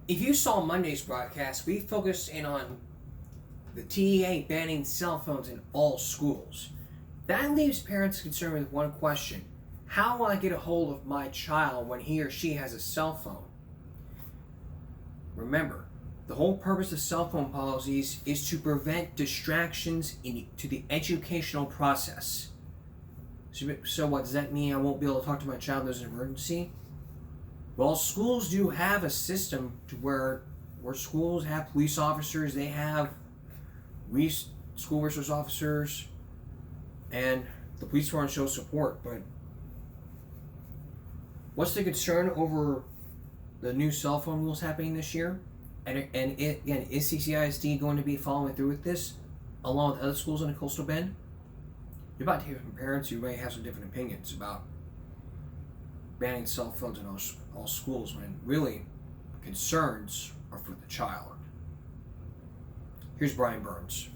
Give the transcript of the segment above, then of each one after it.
If you saw Monday's broadcast, we focused in on the TEA banning cell phones in all schools. That leaves parents concerned with one question: how will I get a hold of my child when he or she has a cell phone? Remember, the whole purpose of cell phone policies is to prevent distractions to the educational process. So what, does that mean I won't be able to talk to my child when there's an emergency? Well, schools do have a system to where schools have police officers, they have school resource officers, and the police department shows support. But what's the concern over the new cell phone rules happening this year? Again, is CCISD going to be following through with this, along with other schools in the Coastal Bend? You're about to hear from parents who may have some different opinions about banning cell phones in all schools, when really concerns are for the child. Here's Brian Burns.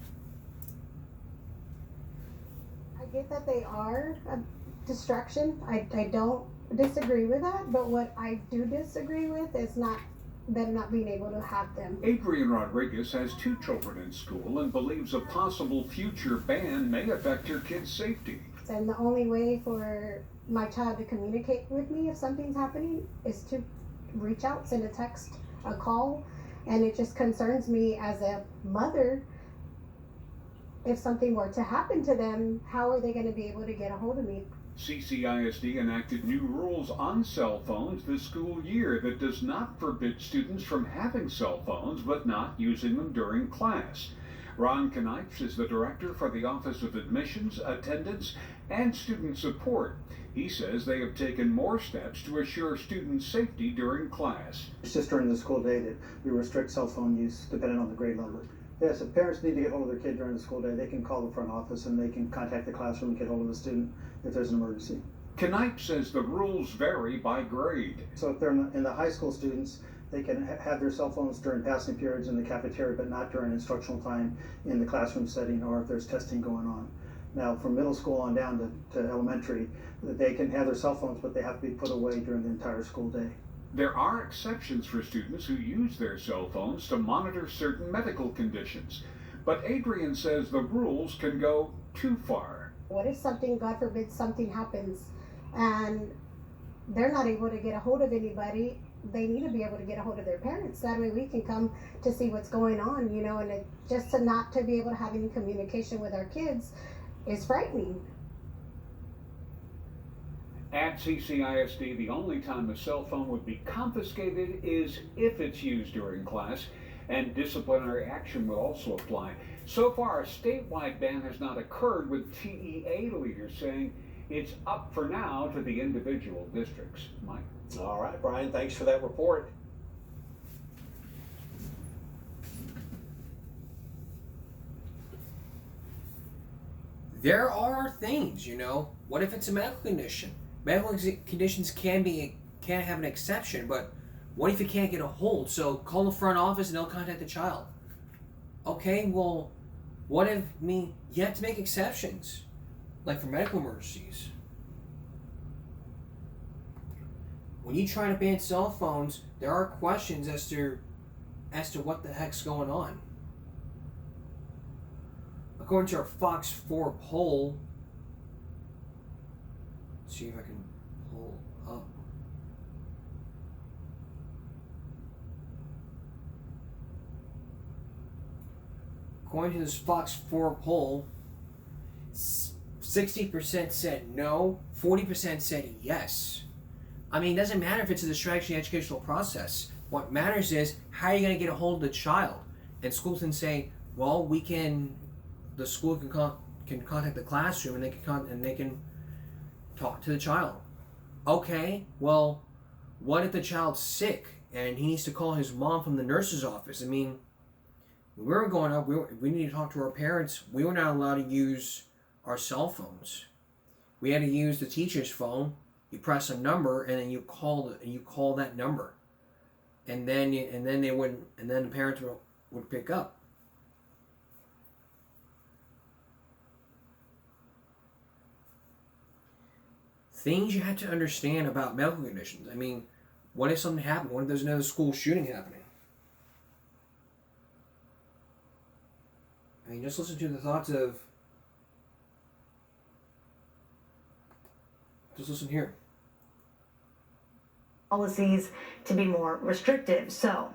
I get that they are a distraction. I don't disagree with that, but what I do disagree with is them not being able to have them. Adrian Rodriguez has 2 children in school and believes a possible future ban may affect her kids' safety. And the only way for my child to communicate with me if something's happening is to reach out, send a text, a call, and it just concerns me as a mother. If something were to happen to them, how are they going to be able to get a hold of me? CCISD enacted new rules on cell phones this school year that does not forbid students from having cell phones but not using them during class. Ron Knipes is the director for the Office of Admissions, Attendance, and Student Support. He says they have taken more steps to assure student safety during class. It's just during the school day that we restrict cell phone use depending on the grade level. Yes, if parents need to get hold of their kid during the school day, they can call the front office and they can contact the classroom and get hold of the student if there's an emergency. Knipes says the rules vary by grade. So if they're in the high school students, they can have their cell phones during passing periods in the cafeteria, but not during instructional time in the classroom setting or if there's testing going on. Now, from middle school on down to elementary, they can have their cell phones, but they have to be put away during the entire school day. There are exceptions for students who use their cell phones to monitor certain medical conditions, but Adrian says the rules can go too far. What if something, God forbid, something happens and they're not able to get a hold of anybody? They need to be able to get a hold of their parents. That way we can come to see what's going on, and just not to be able to have any communication with our kids is frightening. At CCISD, the only time a cell phone would be confiscated is if it's used during class, and disciplinary action would also apply. So far, a statewide ban has not occurred, with TEA leaders saying it's up for now to the individual districts. Mike? All right, Brian, thanks for that report. There are things, what if it's a medical condition? Medical conditions can have an exception, but what if you can't get a hold? So call the front office and they'll contact the child. Okay, well, what if you have to make exceptions, like for medical emergencies. When you try to ban cell phones, there are questions as to what the heck's going on. According to our Fox 4 poll, let's see if I can pull up. According to this Fox 4 poll, 60% said no, 40% said yes. It doesn't matter if it's a distraction in the educational process. What matters is how are you going to get a hold of the child? And schools can say, well, the school can contact the classroom and they can talk to the child. Okay, well, what if the child's sick and he needs to call his mom from the nurse's office? When we were growing up, we needed to talk to our parents. We were not allowed to use our cell phones. We had to use the teacher's phone. You press a number and then you call that number, and then the parents would pick up. Things you have to understand about medical conditions. What if something happened? What if there's another school shooting happening? I mean, just listen to the thoughts of. Just listen here. Policies to be more restrictive. So,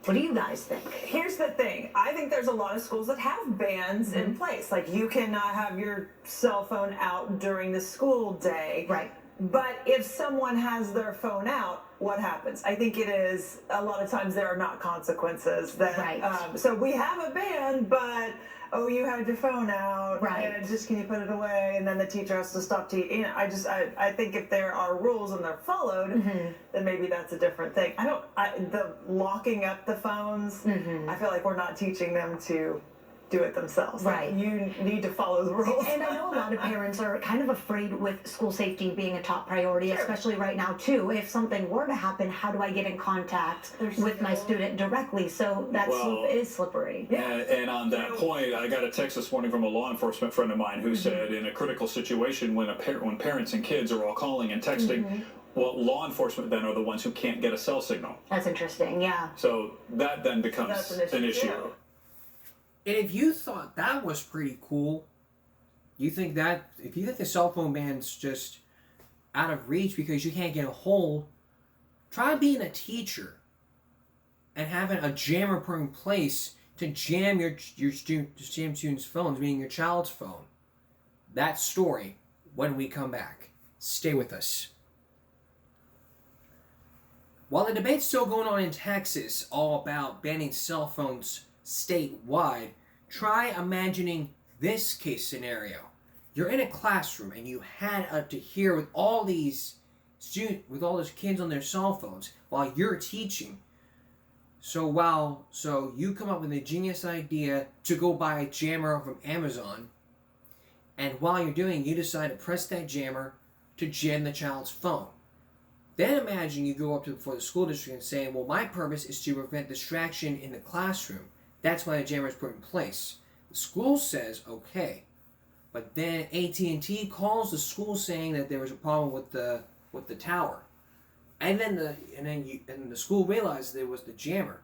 what do you guys think? Here's the thing. I think there's a lot of schools that have bans in place. Like you cannot have your cell phone out during the school day. Right. But if someone has their phone out, what happens? I think it is a lot of times there are not consequences. That, Right. So we have a ban, but you had your phone out, Right. and just can you put it away? And then the teacher has to stop teaching. You know, I think if there are rules and they're followed, then maybe that's a different thing. The locking up the phones. I feel like we're not teaching them to do it themselves. Right. Like, you need to follow the rules. And I know a lot of parents are kind of afraid with school safety being a top priority, especially right now too. If something were to happen, how do I get in contact with my student directly? So that slope is slippery. And on that point, I got a text this morning from a law enforcement friend of mine who said in a critical situation when when parents and kids are all calling and texting, well, law enforcement then are the ones who can't get a cell signal. That's interesting, yeah. So that then becomes That's an issue. issue. And if you thought that was pretty cool, if you think the cell phone ban's just out of reach because you can't get a hold, try being a teacher and having a jammer put in place to jam your students' phones, meaning your child's phone. That story when we come back. Stay with us. While the debate's still going on in Texas, all about banning cell phones statewide, try imagining this case scenario. You're in a classroom and you had to hear with all these kids on their cell phones while you're teaching. So you come up with a genius idea to go buy a jammer from Amazon, and while you're doing, you decide to press that jammer to jam the child's phone. Then imagine you go up before the school district and say, well, my purpose is to prevent distraction in the classroom. That's why the jammer is put in place. The school says, okay. But then AT&T calls the school saying that there was a problem with the tower. And then the school realized there was the jammer.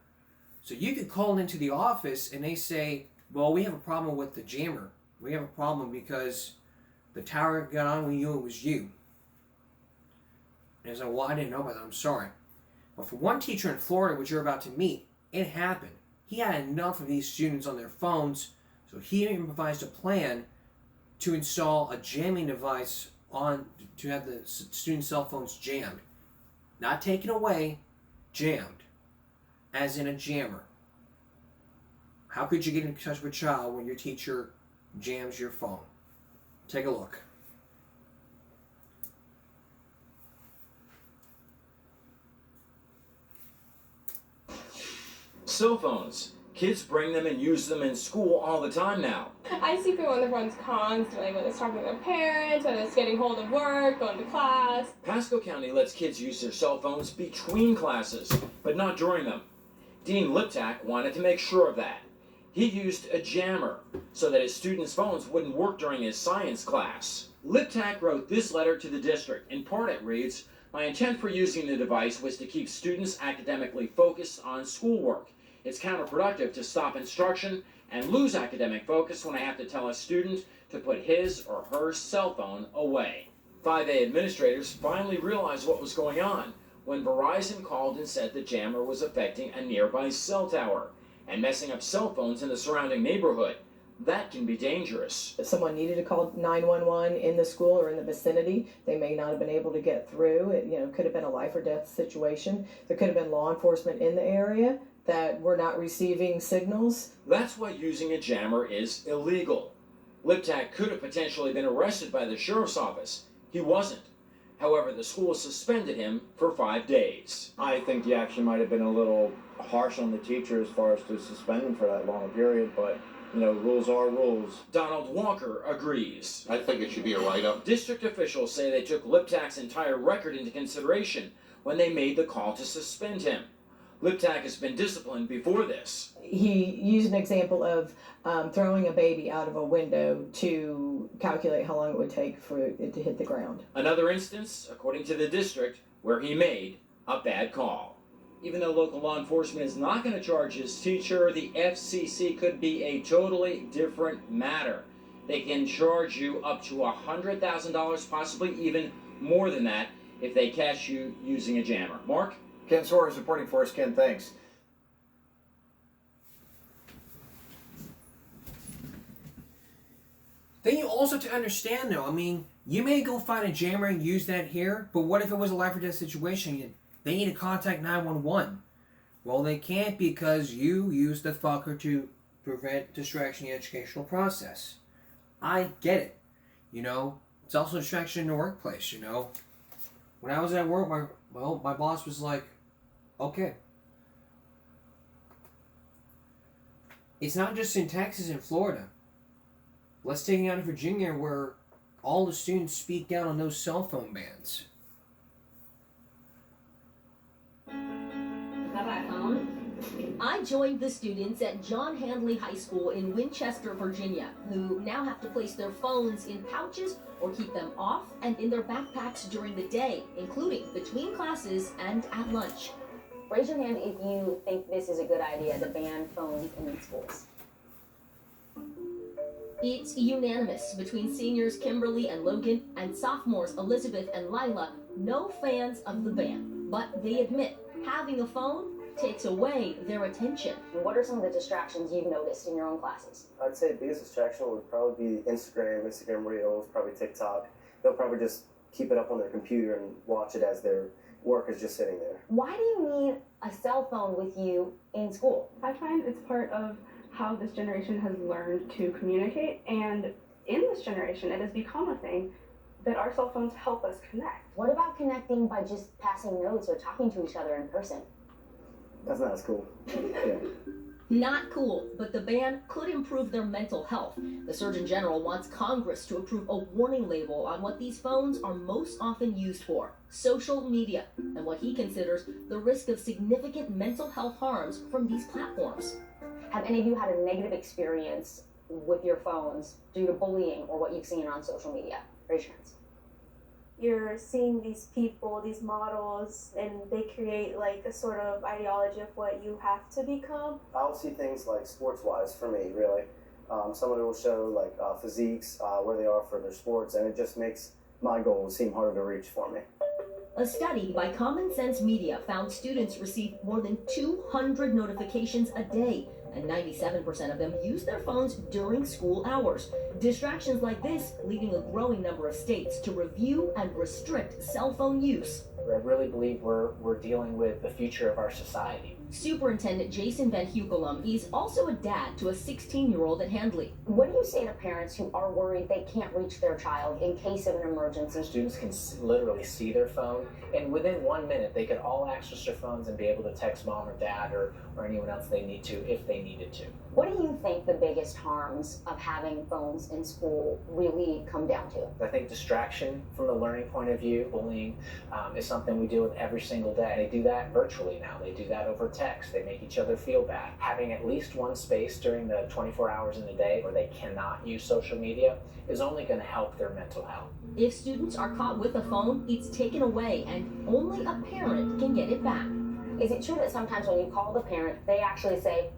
So you could call into the office and they say, well, we have a problem with the jammer. We have a problem because the tower got on, we knew it was you. And it's like, well, I didn't know about that, I'm sorry. But for one teacher in Florida, which you're about to meet, it happened. He had enough of these students on their phones, so he improvised a plan to install a jamming device to have the students' cell phones jammed. Not taken away, jammed. As in a jammer. How could you get in touch with a child when your teacher jams your phone? Take a look. Cell phones. Kids bring them and use them in school all the time now. I see people on their phones constantly, whether it's talking to their parents, whether it's getting hold of work, going to class. Pasco County lets kids use their cell phones between classes, but not during them. Dean Liptak wanted to make sure of that. He used a jammer so that his students' phones wouldn't work during his science class. Liptak wrote this letter to the district. In part it reads, "My intent for using the device was to keep students academically focused on schoolwork. It's counterproductive to stop instruction and lose academic focus when I have to tell a student to put his or her cell phone away." 5A administrators finally realized what was going on when Verizon called and said the jammer was affecting a nearby cell tower and messing up cell phones in the surrounding neighborhood. That can be dangerous. If someone needed to call 911 in the school or in the vicinity, they may not have been able to get through. It could have been a life or death situation. There could have been law enforcement in the area that were not receiving signals. That's why using a jammer is illegal. Liptak could have potentially been arrested by the sheriff's office. He wasn't. However, the school suspended him for 5 days. I think the action might have been a little harsh on the teacher as far as to suspend him for that long a period, but rules are rules. Donald Walker agrees. I think it should be a write-up. District officials say they took Liptak's entire record into consideration when they made the call to suspend him. Liptak has been disciplined before this. He used an example of throwing a baby out of a window to calculate how long it would take for it to hit the ground. Another instance, according to the district, where he made a bad call. Even though local law enforcement is not going to charge his teacher, the FCC could be a totally different matter. They can charge you up to $100,000, possibly even more than that, if they catch you using a jammer. Mark? Ken Suarez reporting for us. Ken, thanks. Then you also have to understand, though, I mean, you may go find a jammer and use that here, but what if it was a life or death situation? They need to contact 911. Well, they can't because you used the fucker to prevent distraction in the educational process. I get it. You know, it's also distraction in the workplace, you know. When I was at work, my boss was like, okay. It's not just in Texas and Florida. Let's take it out of Virginia where all the students speak down on those cell phone bans. I joined the students at John Handley High School in Winchester, Virginia, who now have to place their phones in pouches or keep them off and in their backpacks during the day, including between classes and at lunch. Raise your hand if you think this is a good idea to ban phones in schools. It's unanimous between seniors Kimberly and Logan and sophomores Elizabeth and Lila, no fans of the ban, but they admit having a phone takes away their attention. What are some of the distractions you've noticed in your own classes? I'd say the biggest distraction would probably be Instagram Reels, probably TikTok. They'll probably just keep it up on their computer and watch it as their work is just sitting there. Why do you need a cell phone with you in school? I find it's part of how this generation has learned to communicate, and in this generation it has become a thing that our cell phones help us connect. What about connecting by just passing notes or talking to each other in person? That's not as cool. Yeah. Not cool, but the ban could improve their mental health. The Surgeon General wants Congress to approve a warning label on what these phones are most often used for, social media, and what he considers the risk of significant mental health harms from these platforms. Have any of you had a negative experience with your phones due to bullying or what you've seen on social media? Raise your hands. You're seeing these people, these models, and they create like a sort of ideology of what you have to become. I'll see things like sports-wise for me, really. Somebody will show like physiques, where they are for their sports, and it just makes my goals seem harder to reach for me. A study by Common Sense Media found students receive more than 200 notifications a day, and 97% of them use their phones during school hours. Distractions like this leading a growing number of states to review and restrict cell phone use. I really believe we're dealing with the future of our society. Superintendent Jason Van Hukelum is also a dad to a 16-year-old at Handley. What do you say to parents who are worried they can't reach their child in case of an emergency? Students can literally see their phone, and within 1 minute they could all access their phones and be able to text mom or dad or anyone else they need to if they needed to. What do you think the biggest harms of having phones in school really come down to? I think distraction from the learning point of view, bullying is something we deal with every single day. They do that virtually now. They do that over text. They make each other feel bad. Having at least one space during the 24 hours in the day where they cannot use social media is only going to help their mental health. If students are caught with a phone, it's taken away and only a parent can get it back. Is it true that sometimes when you call the parent, they actually say,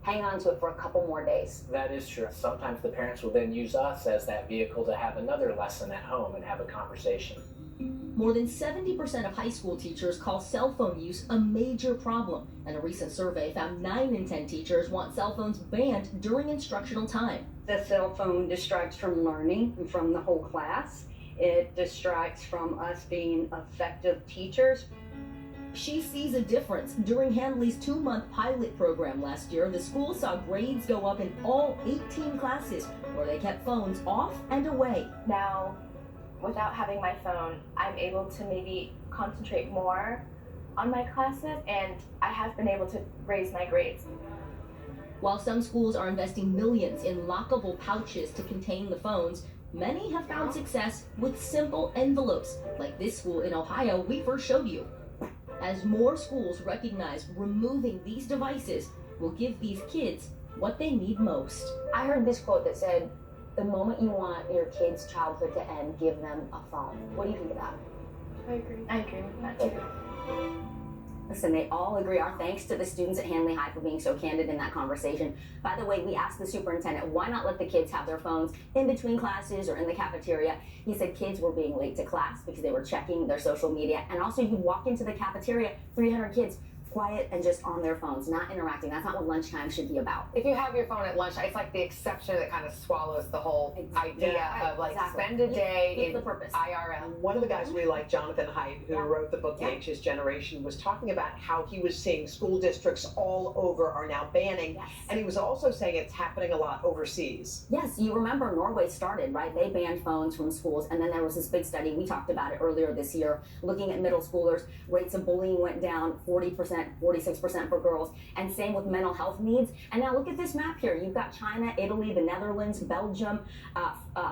hang on to it for a couple more days? That is true. Sometimes the parents will then use us as that vehicle to have another lesson at home and have a conversation. More than 70% of high school teachers call cell phone use a major problem, and a recent survey found 9 in 10 teachers want cell phones banned during instructional time. The cell phone distracts from learning and from the whole class. It distracts from us being effective teachers. She sees a difference. During Handley's 2-month pilot program last year, the school saw grades go up in all 18 classes where they kept phones off and away. Now, without having my phone, I'm able to maybe concentrate more on my classes, and I have been able to raise my grades. While some schools are investing millions in lockable pouches to contain the phones, many have found success with simple envelopes, like this school in Ohio we first showed you. As more schools recognize removing these devices will give these kids what they need most. I heard this quote that said, the moment you want your kid's childhood to end, give them a phone. What do you think of that? I agree with that too. Listen, they all agree. Our thanks to the students at Hanley High for being so candid in that conversation. By the way, we asked the superintendent, why not let the kids have their phones in between classes or in the cafeteria? He said kids were being late to class because they were checking their social media. And also, you walk into the cafeteria, 300 kids, quiet and just on their phones, not interacting. That's not what lunchtime should be about. If you have your phone at lunch, it's like the exception that kind of swallows the whole idea of like spend a day in the purpose. IRL. One of the guys we like, Jonathan Haidt, who wrote the book The Anxious Generation, was talking about how he was seeing school districts all over are now banning, and he was also saying it's happening a lot overseas. Yes, you remember Norway started, right? They banned phones from schools, and then there was this big study, we talked about it earlier this year, looking at middle schoolers, rates of bullying went down 40%, 46% for girls, and same with mental health needs. And now look at this map here. You've got China, Italy, the Netherlands, Belgium,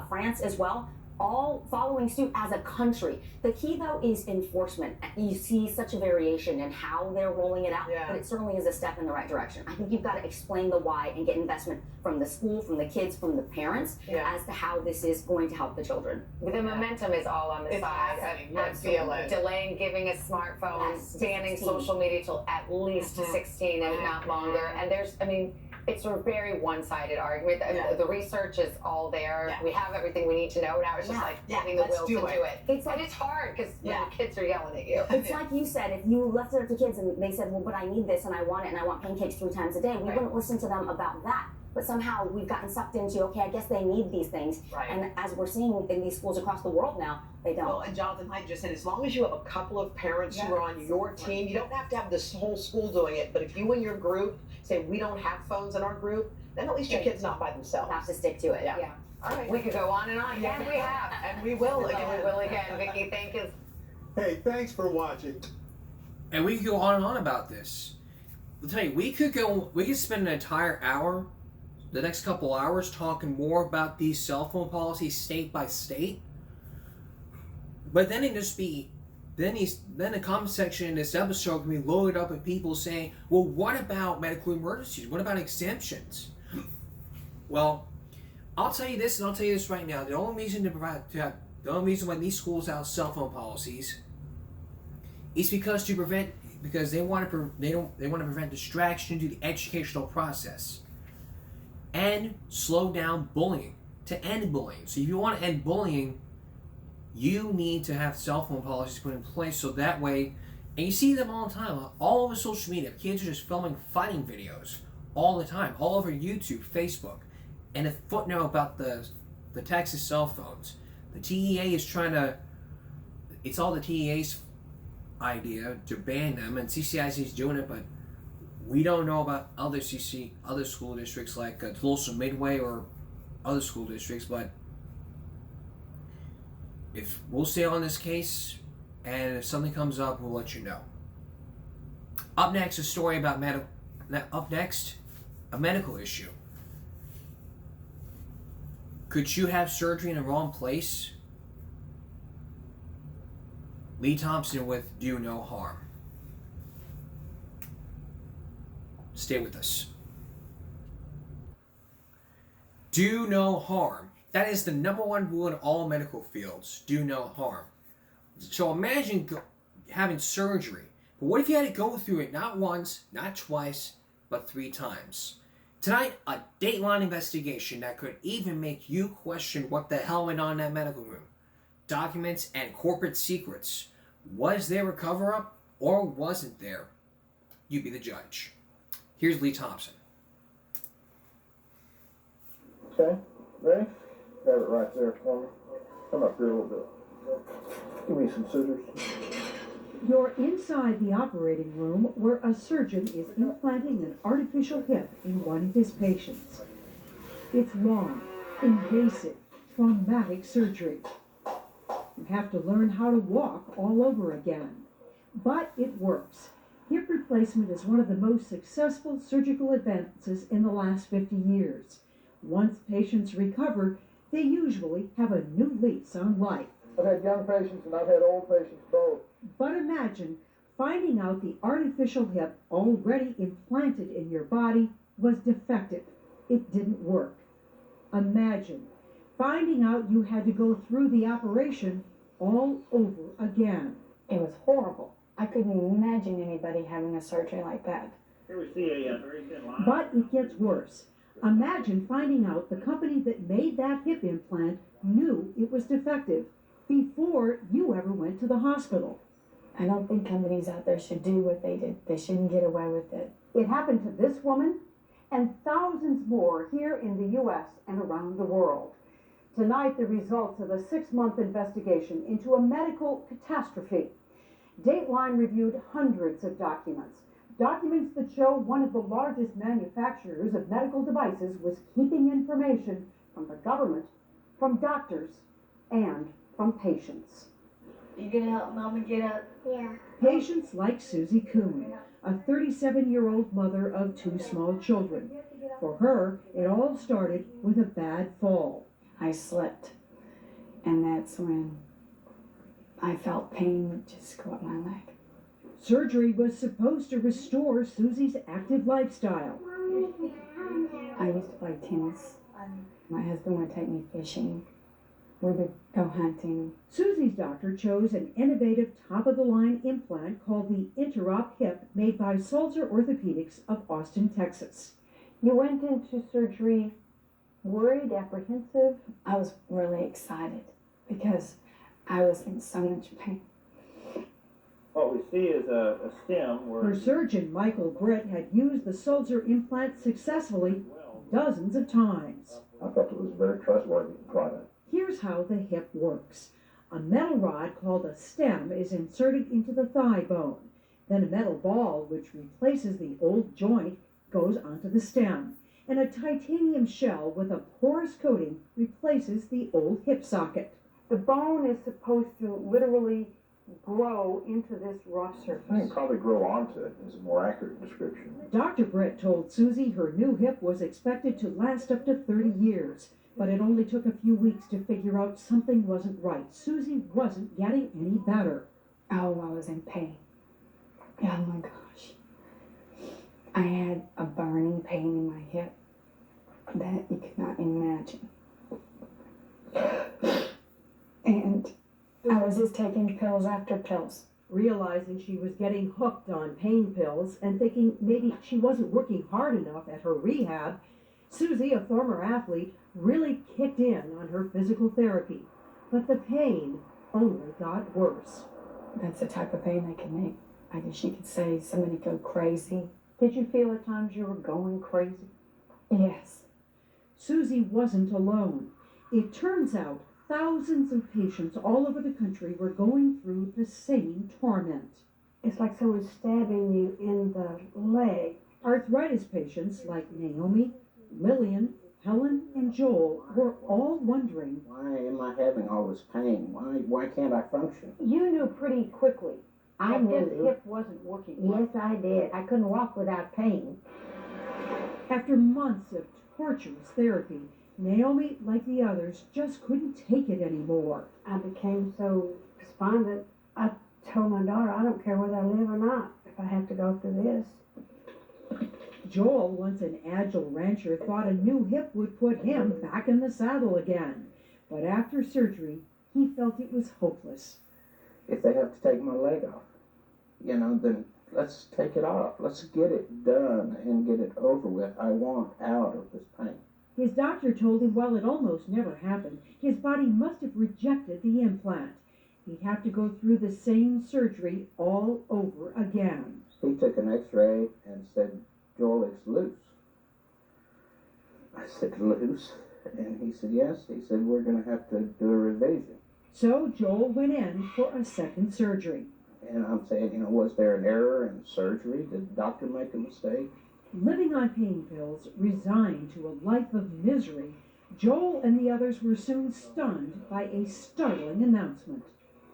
France as well, all following suit as a country. The key, though, is enforcement. You see such a variation in how they're rolling it out, but it certainly is a step in the right direction. I think you've got to explain the why and get investment from the school, from the kids, from the parents, as to how this is going to help the children. The momentum is all on the side of delaying giving us smartphones, banning social media till at least 16 and not longer. And there's, I mean, it's a very one-sided argument. The research is all there. We have everything we need to know. Now it's just like getting the will to do it. And it's hard because the kids are yelling at you. It's like you said, if you left it up to kids and they said, well, but I need this and I want it and I want pancakes 3 times a day, we wouldn't listen to them about that. But somehow we've gotten sucked into, okay, I guess they need these things. And as we're seeing in these schools across the world now, they don't. Well, and Jonathan Haidt just said, as long as you have a couple of parents who are on your team, you don't have to have this whole school doing it. But if you and your group say, we don't have phones in our group, then at least your kid's not by themselves. Have to stick to it. Yeah. All right. We could go on and on. And we have. And we will again. And we will again. Vicki, thank you. Hey, thanks for watching. And we could go on and on about this. I'll tell you, we could spend an entire hour, the next couple hours, talking more about these cell phone policies state by state. But then it just be, then the comment section in this episode can be loaded up with people saying, well, what about medical emergencies? What about exemptions? Well, I'll tell you this, and I'll tell you this right now. The only reason why these schools have cell phone policies is because they want to prevent distraction to the educational process and slow down bullying, to end bullying. So if you want to end bullying, you need to have cell phone policies put in place so that way, and you see them all the time, all over social media. Kids are just filming fighting videos all the time, all over YouTube, Facebook. And a footnote about the Texas cell phones. The TEA is trying to, it's all the TEA's idea to ban them, and CCIC is doing it, but we don't know about other school districts like Tulsa Midway or other school districts, but if we'll stay on this case, and if something comes up, we'll let you know. Up next, a story about a medical issue. Could you have surgery in the wrong place? Lee Thompson with Do No Harm. Stay with us. Do no harm. That is the #1 rule in all medical fields. Do no harm. So imagine having surgery. But what if you had to go through it not once, not twice, but 3 times? Tonight, a Dateline investigation that could even make you question what the hell went on in that medical room. Documents and corporate secrets. Was there a cover-up or wasn't there? You be the judge. Here's Lee Thompson. Okay, ready? Grab it right there for me. Come up here a little bit. Give me some scissors. You're inside the operating room where a surgeon is implanting an artificial hip in one of his patients. It's long, invasive, traumatic surgery. You have to learn how to walk all over again. But it works. Hip replacement is one of the most successful surgical advances in the last 50 years. Once patients recover, they usually have a new lease on life. I've had young patients and I've had old patients both. But imagine finding out the artificial hip already implanted in your body was defective. It didn't work. Imagine finding out you had to go through the operation all over again. It was horrible. I couldn't imagine anybody having a surgery like that. Here we see a very thin line. But it gets worse. Imagine finding out the company that made that hip implant knew it was defective before you ever went to the hospital. I don't think companies out there should do what they did. They shouldn't get away with it. It happened to this woman and thousands more here in the U.S. and around the world. Tonight, the results of a 6-month investigation into a medical catastrophe. Dateline reviewed hundreds of documents that show one of the largest manufacturers of medical devices was keeping information from the government, from doctors, and from patients. You gonna help Mama get up? Yeah. Patients like Susie Kuhn, a 37-year-old mother of 2 small children. For her, it all started with a bad fall. I slipped, and that's when I felt pain just go up my leg. Surgery was supposed to restore Susie's active lifestyle. I used to play tennis. My husband would take me fishing. We would go hunting. Susie's doctor chose an innovative top-of-the-line implant called the Interop Hip, made by Sulzer Orthopedics of Austin, Texas. You went into surgery worried, apprehensive? I was really excited because I was in so much pain. What we see is a stem where... Her surgeon, Michael Britt, had used the Sulzer implant successfully dozens of times. I thought it was a very trustworthy product. Here's how the hip works. A metal rod called a stem is inserted into the thigh bone. Then a metal ball, which replaces the old joint, goes onto the stem. And a titanium shell with a porous coating replaces the old hip socket. The bone is supposed to literally grow into this rough surface. I think probably grow onto it is a more accurate description. Dr. Britt told Susie her new hip was expected to last up to 30 years. But it only took a few weeks to figure out something wasn't right. Susie wasn't getting any better. Oh, I was in pain. Oh my gosh. I had a burning pain in my hip that you could not imagine. And I was just taking pills after pills. Realizing she was getting hooked on pain pills and thinking maybe she wasn't working hard enough at her rehab, Susie, a former athlete, really kicked in on her physical therapy. But the pain only got worse. That's the type of pain that can make, I guess you could say, somebody go crazy. Did you feel at times you were going crazy? Yes. Susie wasn't alone. It turns out thousands of patients all over the country were going through the same torment. It's like someone stabbing you in the leg. Arthritis patients like Naomi, Lillian, Helen, and Joel were all wondering, why am I having all this pain? Why can't I function? You knew pretty quickly I that knew. his hip wasn't working well. Yes, I did. I couldn't walk without pain. After months of torturous therapy, Naomi, like the others, just couldn't take it anymore. I became so despondent. I told my daughter, I don't care whether I live or not if I have to go through this. Joel, once an agile rancher, thought a new hip would put him back in the saddle again. But after surgery, he felt it was hopeless. If they have to take my leg off, then let's take it off. Let's get it done and get it over with. I want out of this pain. His doctor told him while it almost never happened, his body must have rejected the implant. He'd have to go through the same surgery all over again. He took an x-ray and said, Joel, it's loose. I said, loose? And he said, yes. He said, we're going to have to do a revision. So Joel went in for a second surgery. And I'm saying, was there an error in surgery? Did the doctor make a mistake? Living on pain pills, resigned to a life of misery, Joel and the others were soon stunned by a startling announcement.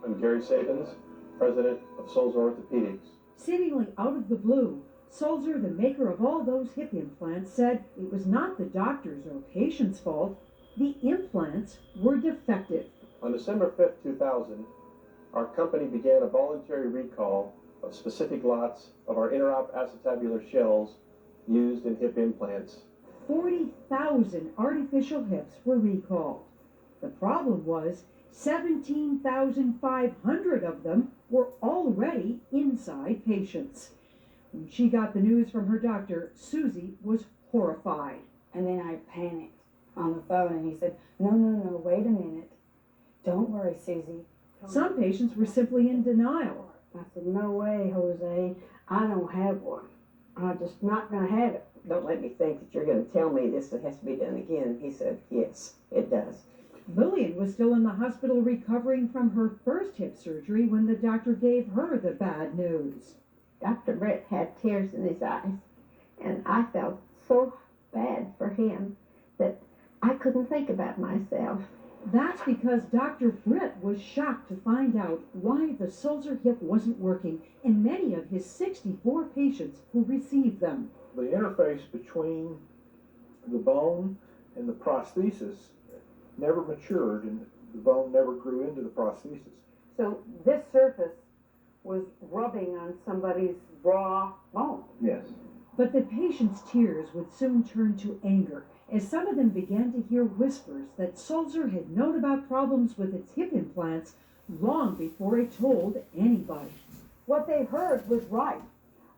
I'm Gary Sabins, president of Sulzer Orthopedics. Seemingly out of the blue, Sulzer, the maker of all those hip implants, said it was not the doctor's or patient's fault. The implants were defective. On December 5th, 2000, our company began a voluntary recall of specific lots of our Interop acetabular shells used in hip implants. 40,000 artificial hips were recalled. The problem was 17,500 of them were already inside patients. When she got the news from her doctor, Susie was horrified. And then I panicked on the phone, and he said, no, wait a minute. Don't worry, Susie. Some patients were simply in denial. I said, no way, Jose. I don't have one. I'm just not going to have it. Don't let me think that you're going to tell me this has to be done again. He said, yes, it does. Lillian was still in the hospital recovering from her first hip surgery when the doctor gave her the bad news. Dr. Britt had tears in his eyes, and I felt so bad for him that I couldn't think about myself. That's because Dr. Britt was shocked to find out why the Sulzer hip wasn't working in many of his 64 patients who received them. The interface between the bone and the prosthesis never matured, and the bone never grew into the prosthesis. So this surface was rubbing on somebody's raw bone. Yes. But the patients' tears would soon turn to anger as some of them began to hear whispers that Sulzer had known about problems with its hip implants long before it told anybody. What they heard was right.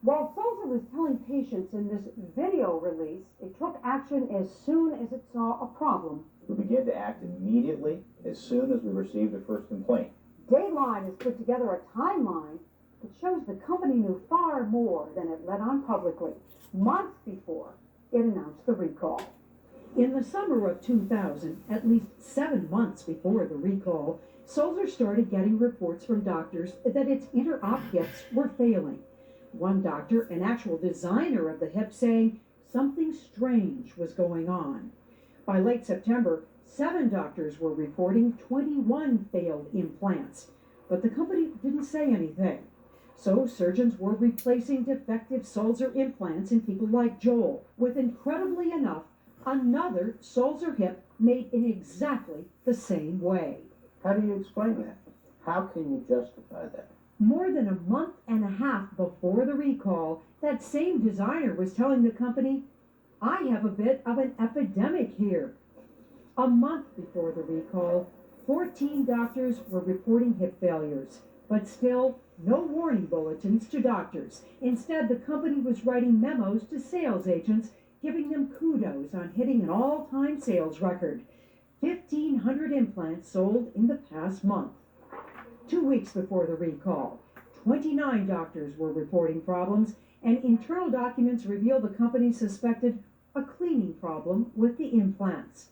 While Sulzer was telling patients in this video release, it took action as soon as it saw a problem. We began to act immediately as soon as we received the first complaint. Dayline has put together a timeline that shows the company knew far more than it let on publicly, months before it announced the recall. In the summer of 2000, at least 7 months before the recall, Sulzer started getting reports from doctors that its inter-op hips were failing. One doctor, an actual designer of the hip, saying something strange was going on. By late September, 7 doctors were reporting 21 failed implants, but the company didn't say anything. So surgeons were replacing defective Sulzer implants in people like Joel with, incredibly enough, another Sulzer hip made in exactly the same way. How do you explain that? How can you justify that? More than a month and a half before the recall, that same designer was telling the company, I have a bit of an epidemic here. A month before the recall, 14 doctors were reporting hip failures, but still no warning bulletins to doctors. Instead, the company was writing memos to sales agents, giving them kudos on hitting an all-time sales record. 1,500 implants sold in the past month. 2 weeks before the recall, 29 doctors were reporting problems, and internal documents reveal the company suspected a cleaning problem with the implants.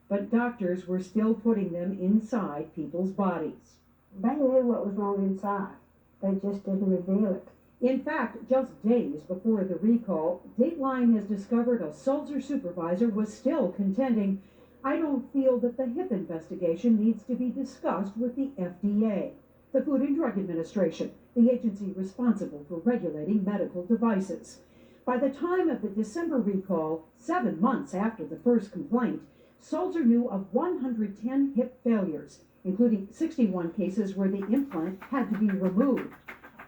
But doctors were still putting them inside people's bodies. They knew what was wrong inside. They just didn't reveal it. In fact, just days before the recall, Dateline has discovered a Sulzer supervisor was still contending, I don't feel that the hip investigation needs to be discussed with the FDA, the Food and Drug Administration, the agency responsible for regulating medical devices. By the time of the December recall, 7 months after the first complaint, Sulzer knew of 110 hip failures, including 61 cases where the implant had to be removed.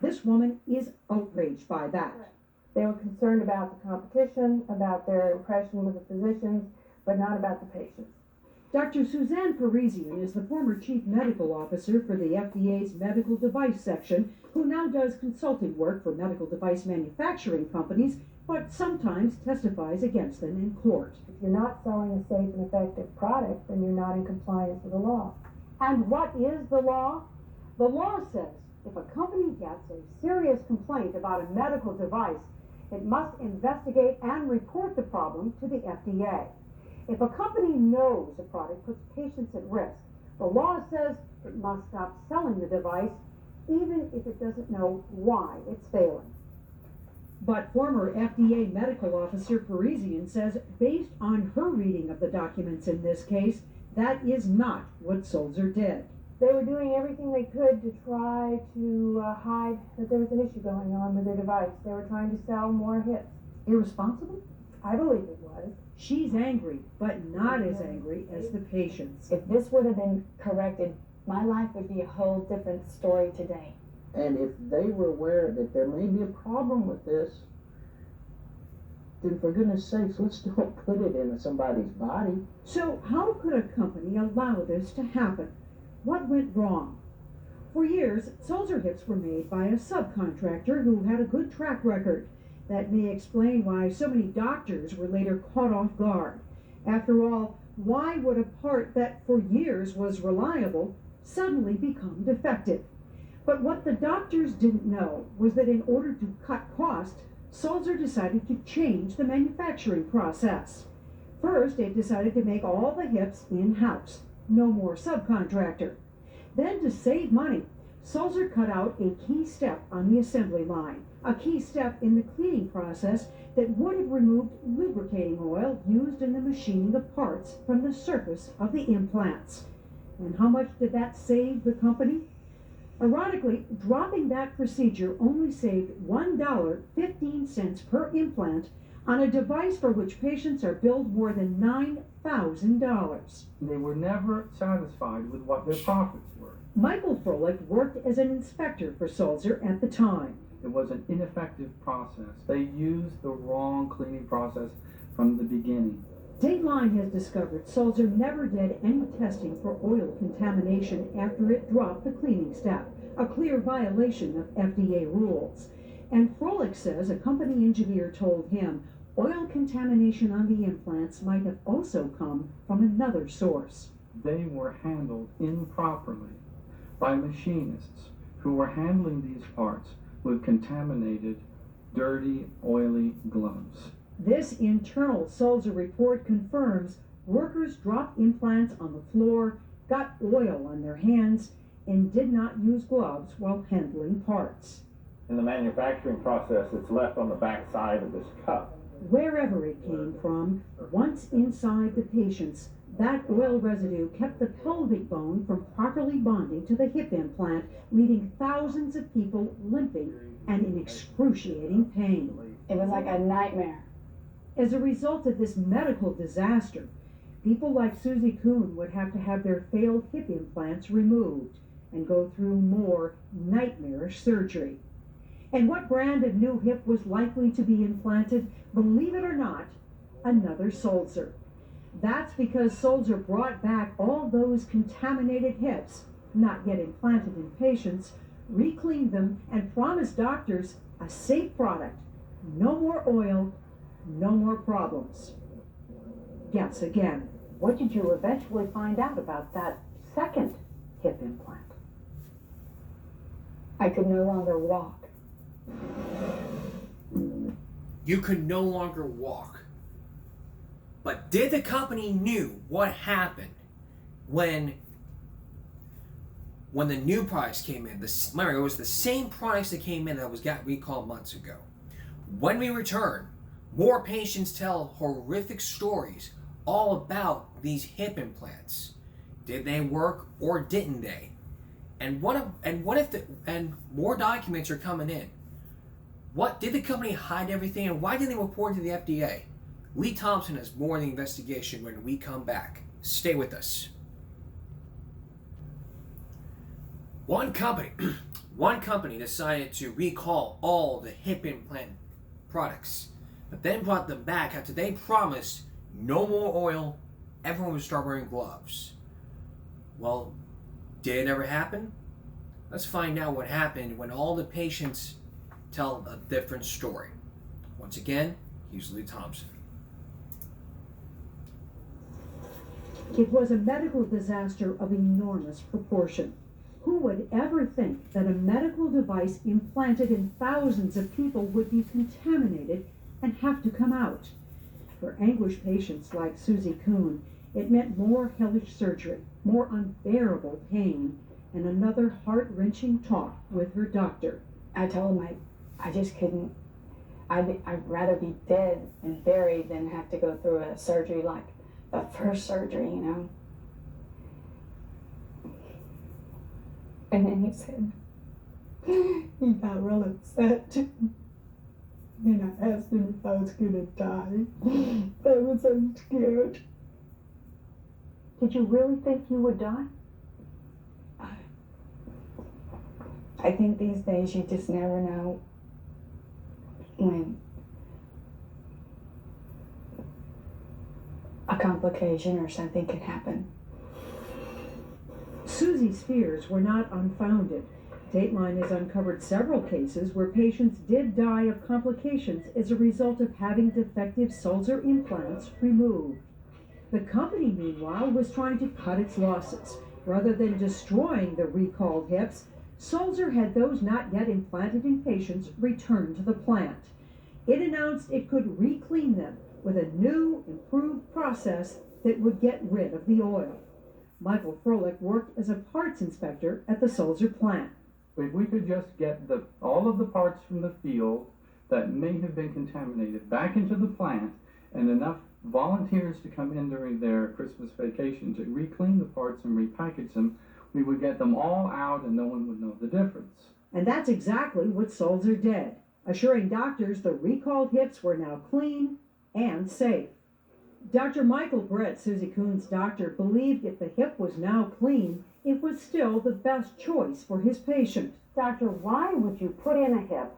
This woman is outraged by that. They were concerned about the competition, about their impression with the physicians, but not about the patients. Dr. Suzanne Parisian is the former chief medical officer for the FDA's medical device section, who now does consulting work for medical device manufacturing companies, but sometimes testifies against them in court. If you're not selling a safe and effective product, then you're not in compliance with the law. And what is the law? The law says if a company gets a serious complaint about a medical device, it must investigate and report the problem to the FDA. If a company knows a product puts patients at risk, the law says it must stop selling the device, even if it doesn't know why it's failing. But former FDA medical officer Parisian says, based on her reading of the documents in this case, that is not what Sulzer did. They were doing everything they could to try to hide that there was an issue going on with their device. They were trying to sell more hits. Irresponsible? I believe it was. She's angry, but not as angry as the patients. If this would have been corrected, my life would be a whole different story today. And if they were aware that there may be a problem with this, then for goodness sakes, let's don't put it in somebody's body. So how could a company allow this to happen? What went wrong? For years, Sulzer hips were made by a subcontractor who had a good track record. That may explain why so many doctors were later caught off guard. After all, why would a part that for years was reliable suddenly become defective? But what the doctors didn't know was that in order to cut cost, Sulzer decided to change the manufacturing process. First, it decided to make all the hips in-house, no more subcontractor. Then, to save money, Sulzer cut out a key step on the assembly line, a key step in the cleaning process that would have removed lubricating oil used in the machining of parts from the surface of the implants. And how much did that save the company? Ironically, dropping that procedure only saved $1.15 per implant on a device for which patients are billed more than $9,000. They were never satisfied with what their profits were. Michael Froelich worked as an inspector for Sulzer at the time. It was an ineffective process. They used the wrong cleaning process from the beginning. Dateline has discovered Sulzer never did any testing for oil contamination after it dropped the cleaning step, a clear violation of FDA rules. And Froelich says a company engineer told him oil contamination on the implants might have also come from another source. They were handled improperly by machinists who were handling these parts with contaminated, dirty, oily gloves. This internal Sulzer report confirms workers dropped implants on the floor, got oil on their hands, and did not use gloves while handling parts. In the manufacturing process, it's left on the back side of this cup. Wherever it came from, once inside the patients, that oil residue kept the pelvic bone from properly bonding to the hip implant, leaving thousands of people limping and in excruciating pain. It was like a nightmare. As a result of this medical disaster, people like Susie Kuhn would have to have their failed hip implants removed and go through more nightmarish surgery. And what brand of new hip was likely to be implanted? Believe it or not, another Sulzer. That's because Sulzer brought back all those contaminated hips, not yet implanted in patients, re-cleaned them, and promised doctors a safe product. No more oil, no more problems. Guess again. What did you eventually find out about that second hip implant? I could no longer walk. You could no longer walk. But did the company knew what happened when the new products came in? Remember, it was the same products that came in that got recalled months ago. When we return, more patients tell horrific stories all about these hip implants. Did they work or didn't they? And more documents are coming in. What did the company hide everything, and why didn't they report to the FDA? Lee Thompson has more on the investigation when we come back. Stay with us. One company decided to recall all the hip implant products, but then brought them back after they promised no more oil, everyone would start wearing gloves. Well, did it ever happen? Let's find out what happened when all the patients tell a different story. Once again, here's Lee Thompson. It was a medical disaster of enormous proportion. Who would ever think that a medical device implanted in thousands of people would be contaminated and have to come out? For anguished patients like Susie Kuhn, it meant more hellish surgery, more unbearable pain, and another heart-wrenching talk with her doctor. I told him I just couldn't. I'd rather be dead and buried than have to go through a surgery like the first surgery, you know. And then he said, he got real upset. And I asked him if I was gonna die. I was so scared. Did you really think you would die? I think these days you just never know when a complication or something can happen. Susie's fears were not unfounded. Dateline has uncovered several cases where patients did die of complications as a result of having defective Sulzer implants removed. The company, meanwhile, was trying to cut its losses. Rather than destroying the recalled hips, Sulzer had those not yet implanted in patients returned to the plant. It announced it could re-clean them with a new, improved process that would get rid of the oil. Michael Froelich worked as a parts inspector at the Sulzer plant. If we could just get all of the parts from the field that may have been contaminated back into the plant, and enough volunteers to come in during their Christmas vacation to re-clean the parts and repackage them, we would get them all out and no one would know the difference. And that's exactly what Sulzer did, assuring doctors the recalled hips were now clean and safe. Dr. Michael Brett, Susie Kuhn's doctor, believed if the hip was now clean, it was still the best choice for his patient. Doctor, why would you put in a hip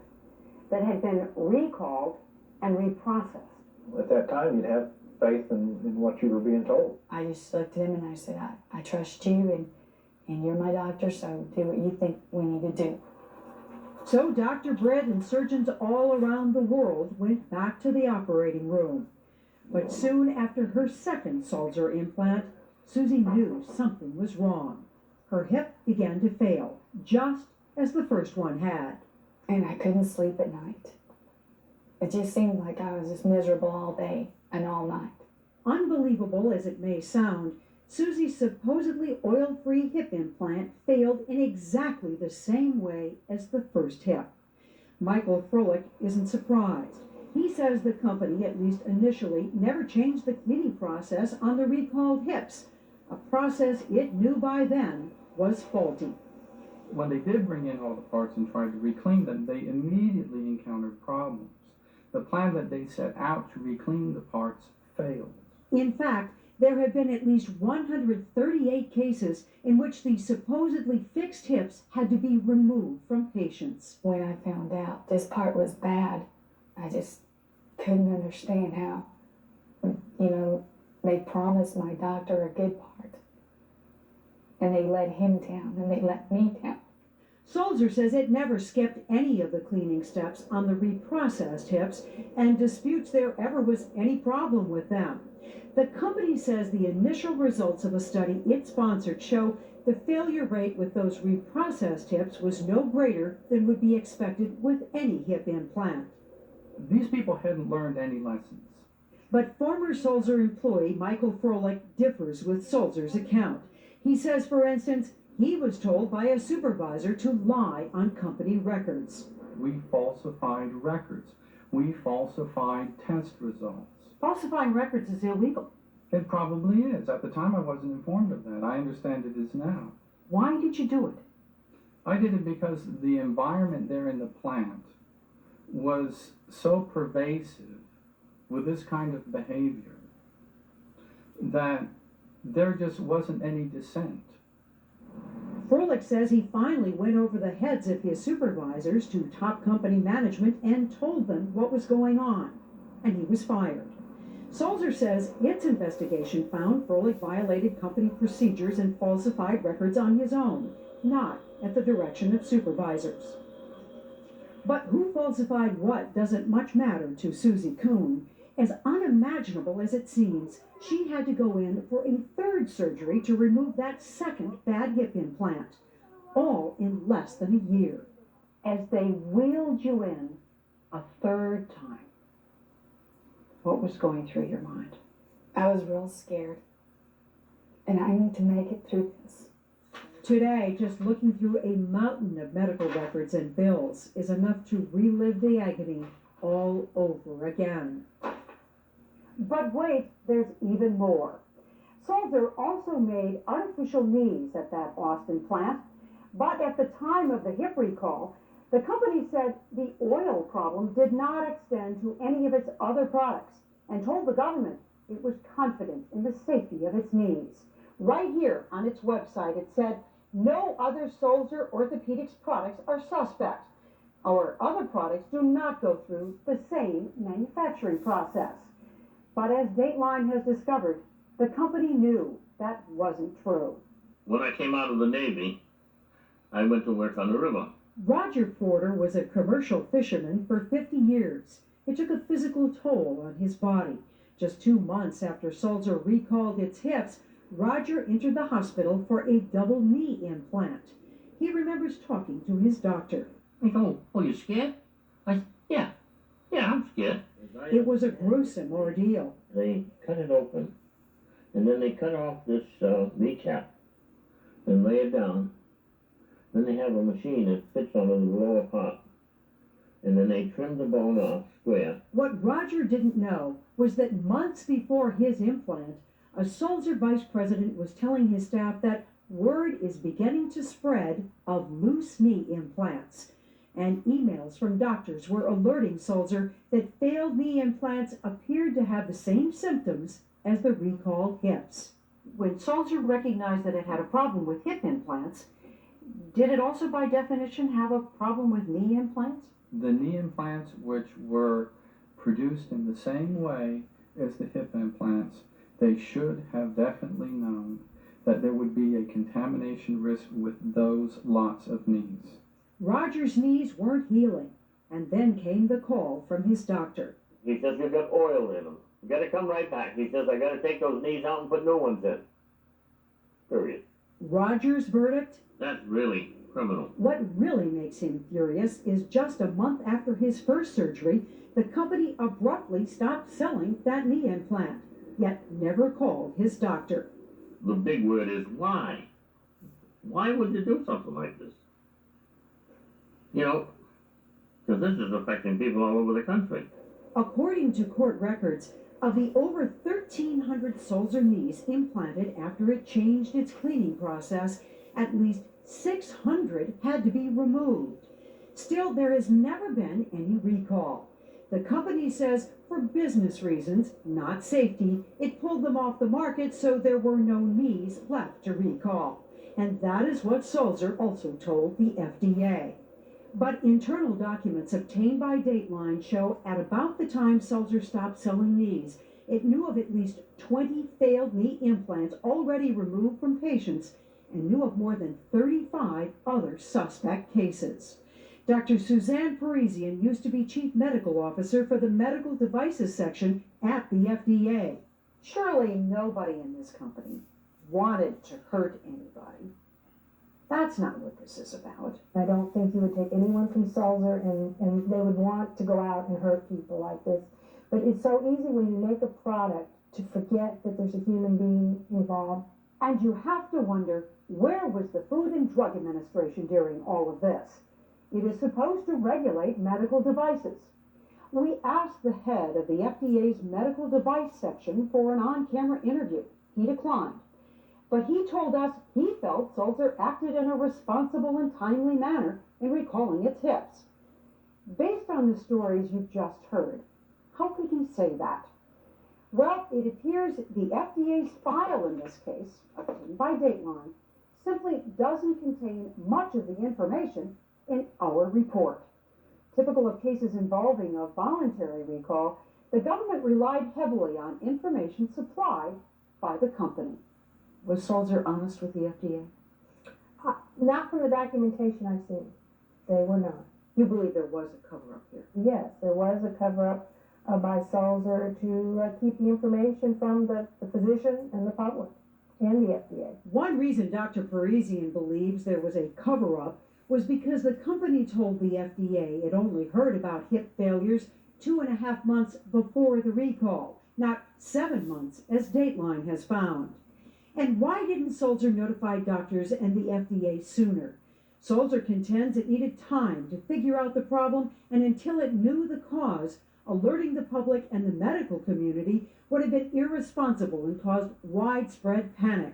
that had been recalled and reprocessed? At that time, you'd have faith in what you were being told. I just looked at him and I said, I trust you and you're my doctor, so do what you think we need to do. So Dr. Brett and surgeons all around the world went back to the operating room. But soon after her second Sulzer implant, Susie knew something was wrong. Her hip began to fail, just as the first one had. And I couldn't sleep at night. It just seemed like I was just miserable all day and all night. Unbelievable as it may sound, Susie's supposedly oil-free hip implant failed in exactly the same way as the first hip. Michael Froelich isn't surprised. He says the company, at least initially, never changed the cleaning process on the recalled hips, a process it knew by then was faulty. When they did bring in all the parts and tried to reclean them, they immediately encountered problems. The plan that they set out to reclean the parts failed. In fact, there have been at least 138 cases in which the supposedly fixed hips had to be removed from patients. When I found out this part was bad, I just couldn't understand how, they promised my doctor a good part. And they let him down, and they let me down. Sulzer says it never skipped any of the cleaning steps on the reprocessed hips and disputes there ever was any problem with them. The company says the initial results of a study it sponsored show the failure rate with those reprocessed hips was no greater than would be expected with any hip implant. These people hadn't learned any lessons. But former Sulzer employee Michael Froelich differs with Sulzer's account. He says, for instance, he was told by a supervisor to lie on company records. We falsified records. We falsified test results. Falsifying records is illegal. It probably is. At the time, I wasn't informed of that. I understand it is now. Why did you do it? I did it because the environment there in the plant was so pervasive with this kind of behavior that there just wasn't any dissent. Froelich says he finally went over the heads of his supervisors to top company management and told them what was going on, and he was fired. Sulzer says its investigation found Froelich violated company procedures and falsified records on his own, not at the direction of supervisors. But who falsified what doesn't much matter to Susie Kuhn. As unimaginable as it seems, she had to go in for a third surgery to remove that second bad hip implant, all in less than a year. As they wheeled you in a third time, what was going through your mind? I was real scared. And I need to make it through this. Today, just looking through a mountain of medical records and bills is enough to relive the agony all over again. But wait, there's even more. Sulzer also made artificial knees at that Austin plant, but at the time of the hip recall, the company said the oil problem did not extend to any of its other products and told the government it was confident in the safety of its knees. Right here on its website, it said, no other Sulzer orthopedics products are suspect. Our other products do not go through the same manufacturing process. But as Dateline has discovered, the company knew that wasn't true. when I came out of the Navy, I went to work on the river. Roger Porter was a commercial fisherman for 50 years. It took a physical toll on his body. Just 2 months after Sulzer recalled its hips, Roger entered the hospital for a double knee implant. He remembers talking to his doctor. He goes, "Oh, you scared?" I said, "Yeah, I'm scared." It was a gruesome ordeal. They cut it open, and then they cut off this kneecap and lay it down. Then they have a machine that fits on the lower part, and then they trim the bone off square. What Roger didn't know was that months before his implant, a Sulzer vice president was telling his staff that word is beginning to spread of loose knee implants. And emails from doctors were alerting Sulzer that failed knee implants appeared to have the same symptoms as the recalled hips. When Sulzer recognized that it had a problem with hip implants, did it also by definition have a problem with knee implants? The knee implants, which were produced in the same way as the hip implants, they should have definitely known that there would be a contamination risk with those lots of knees. Roger's knees weren't healing, and then came the call from his doctor. He says, "You've got oil in them. You got to come right back." He says, "I got to take those knees out and put new ones in." Period. Roger's verdict? That's really criminal. What really makes him furious is just a month after his first surgery, the company abruptly stopped selling that knee implant, yet never called his doctor. The big word is why. Why would you do something like this? You know, because this is affecting people all over the country. According to court records, of the over 1,300 Sulzer knees implanted after it changed its cleaning process, at least 600 had to be removed. Still, there has never been any recall. The company says for business reasons, not safety, it pulled them off the market so there were no knees left to recall. And that is what Sulzer also told the FDA. But internal documents obtained by Dateline show at about the time Sulzer stopped selling knees, it knew of at least 20 failed knee implants already removed from patients and knew of more than 35 other suspect cases. Dr. Suzanne Parisian used to be Chief Medical Officer for the Medical Devices Section at the FDA. Surely nobody in this company wanted to hurt anybody. That's not what this is about. I don't think you would take anyone from Sulzer and they would want to go out and hurt people like this. But it's so easy when you make a product to forget that there's a human being involved. And you have to wonder, where was the Food and Drug Administration during all of this? It is supposed to regulate medical devices. We asked the head of the FDA's medical device section for an on-camera interview. He declined. But he told us he felt Sulzer acted in a responsible and timely manner in recalling its hips. Based on the stories you've just heard, how could he say that? Well, it appears the FDA's file in this case, obtained by Dateline, simply doesn't contain much of the information in our report. Typical of cases involving a voluntary recall, the government relied heavily on information supplied by the company. Was Sulzer honest with the FDA? Not from the documentation I've seen. They were not. You believe there was a cover-up here? Yes, there was a cover-up by Sulzer to keep the information from the physician and the public and the FDA. One reason Dr. Parisian believes there was a cover-up was because the company told the FDA it only heard about hip failures 2.5 months before the recall, not 7 months as Dateline has found. And why didn't Sulzer notify doctors and the FDA sooner? Sulzer contends it needed time to figure out the problem, and until it knew the cause, alerting the public and the medical community would have been irresponsible and caused widespread panic.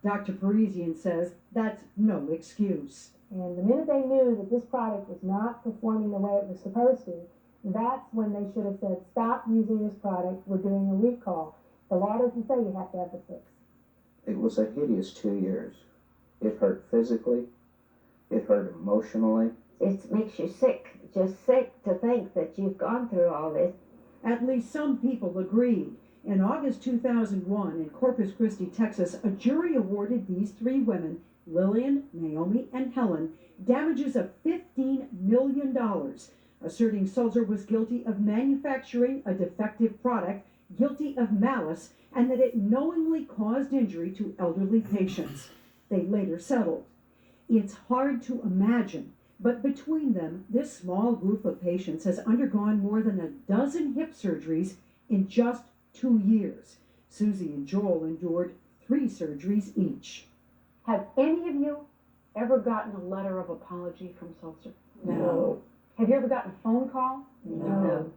Dr. Parisian says that's no excuse. And the minute they knew that this product was not performing the way it was supposed to, that's when they should have said, stop using this product, we're doing a recall. The law doesn't say you have to have the fix. It was a hideous 2 years. It hurt physically. It hurt emotionally. It makes you sick, just sick to think that you've gone through all this. At least some people agreed. In August 2001, in Corpus Christi, Texas, a jury awarded these three women, Lillian, Naomi, and Helen, damages of $15 million, asserting Sulzer was guilty of manufacturing a defective product, guilty of malice, and that it knowingly caused injury to elderly patients. They later settled. It's hard to imagine, but between them, this small group of patients has undergone more than a dozen hip surgeries in just 2 years. Susie and Joel endured 3 surgeries each. Have any of you ever gotten a letter of apology from Sulzer? No. Have you ever gotten a phone call? No.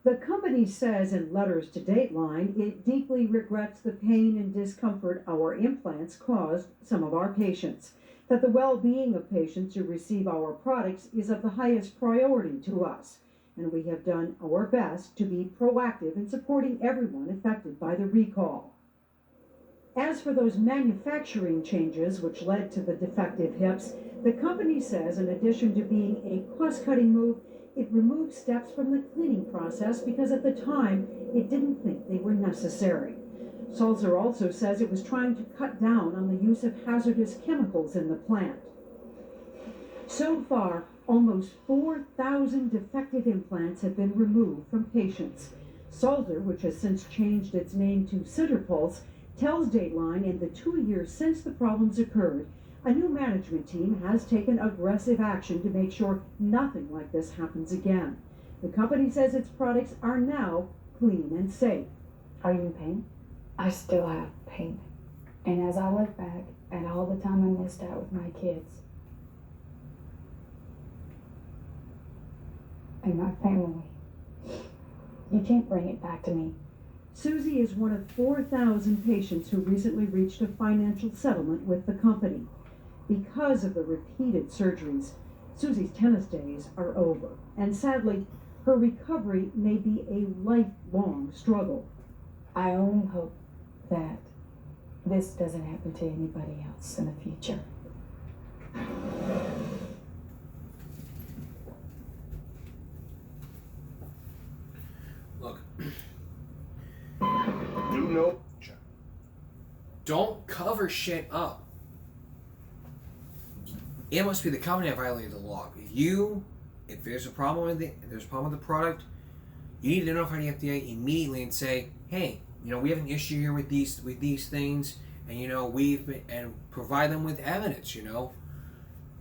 The company says in letters to Dateline it deeply regrets the pain and discomfort our implants caused some of our patients, that the well-being of patients who receive our products is of the highest priority to us, and we have done our best to be proactive in supporting everyone affected by the recall. As for those manufacturing changes which led to the defective hips, the company says in addition to being a cost-cutting move, it removed steps from the cleaning process because at the time it didn't think they were necessary. Sulzer also says it was trying to cut down on the use of hazardous chemicals in the plant. So far, almost 4,000 defective implants have been removed from patients. Sulzer, which has since changed its name to Cinderpulse, tells Dateline in the 2 years since the problems occurred, a new management team has taken aggressive action to make sure nothing like this happens again. The company says its products are now clean and safe. Are you in pain? I still have pain. And as I look back at all the time I missed out with my kids and my family, you can't bring it back to me. Susie is one of 4,000 patients who recently reached a financial settlement with the company. Because of the repeated surgeries, Susie's tennis days are over, and sadly, her recovery may be a lifelong struggle. I only hope that this doesn't happen to anybody else in the future. Look. You know. Don't cover shit up. It must be the company that violated the law. If there's a problem with it, if there's a problem with the product, you need to notify the FDA immediately and say, hey, we have an issue here with these things, and we've been, and provide them with evidence.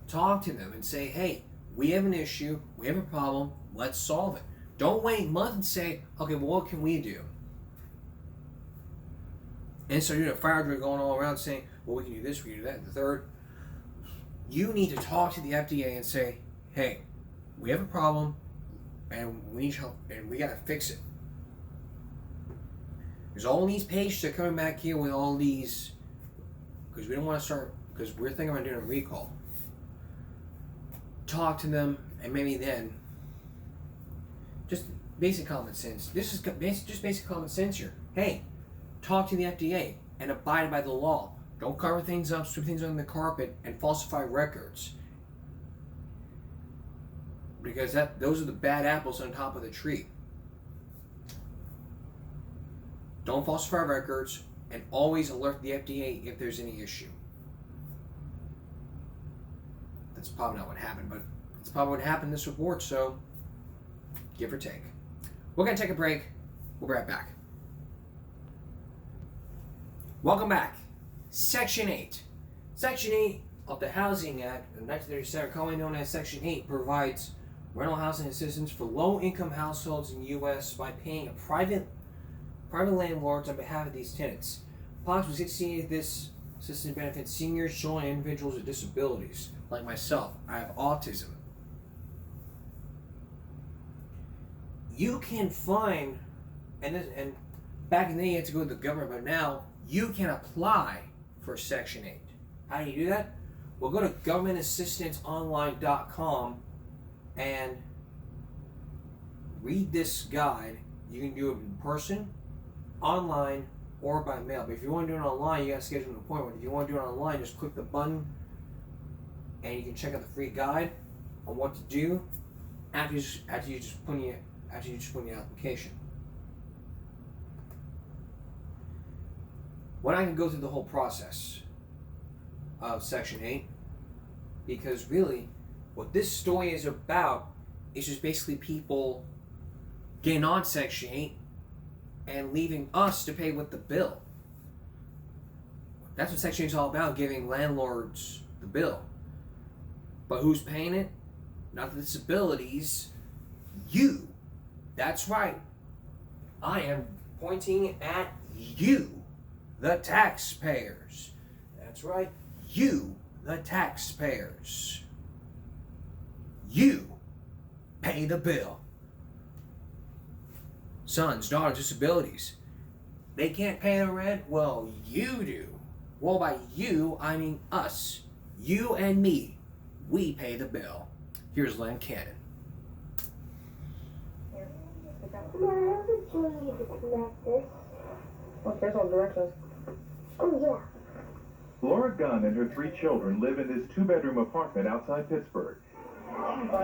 Talk to them and say, hey, we have an issue, we have a problem, let's solve it. Don't wait a month and say, okay, well, what can we do? And so a fire drill going all around saying, well, we can do this, we can do that, and the third. You need to talk to the FDA and say, hey, we have a problem, and we need help, and we got to fix it. There's all these patients that are coming back here with all these, because we don't want to start, because we're thinking about doing a recall. Talk to them, and maybe then, just basic common sense. This is just basic common sense here. Hey, talk to the FDA and abide by the law. Don't cover things up, sweep things under the carpet, and falsify records. Because those are the bad apples on top of the tree. Don't falsify records, and always alert the FDA if there's any issue. That's probably not what happened, but it's probably what happened in this report, so give or take. We're going to take a break. We'll be right back. Welcome back. Section 8. Section 8 of the Housing Act of 1937, commonly known as Section 8, provides rental housing assistance for low-income households in the U.S. by paying a private landlords on behalf of these tenants. Approximately 68 of this assistance benefits seniors, children, and individuals with disabilities, like myself. I have autism. You can find, and back in the day you had to go to the government, but now you can apply for Section 8. How do you do that? Well, go to governmentassistanceonline.com and read this guide. You can do it in person, online, or by mail. But if you want to do it online, you got to schedule an appointment. If you want to do it online, just click the button and you can check out the free guide on what to do after you just put in the application. We're not going to go through the whole process of Section 8 because really what this story is about is just basically people getting on Section 8 and leaving us to pay with the bill. That's what Section 8 is all about, giving landlords the bill. But who's paying it? Not the disabilities. You. That's right. I am pointing at you, the taxpayers. That's right. You, the taxpayers. You pay the bill. Sons, daughters, disabilities. They can't pay the rent? Well, you do. Well, by you, I mean us. You and me. We pay the bill. Here's Len Cannon. Where would you need to connect this? Well, here's all directions. Oh, yeah. Laura Gunn and her 3 children live in this 2-bedroom apartment outside Pittsburgh.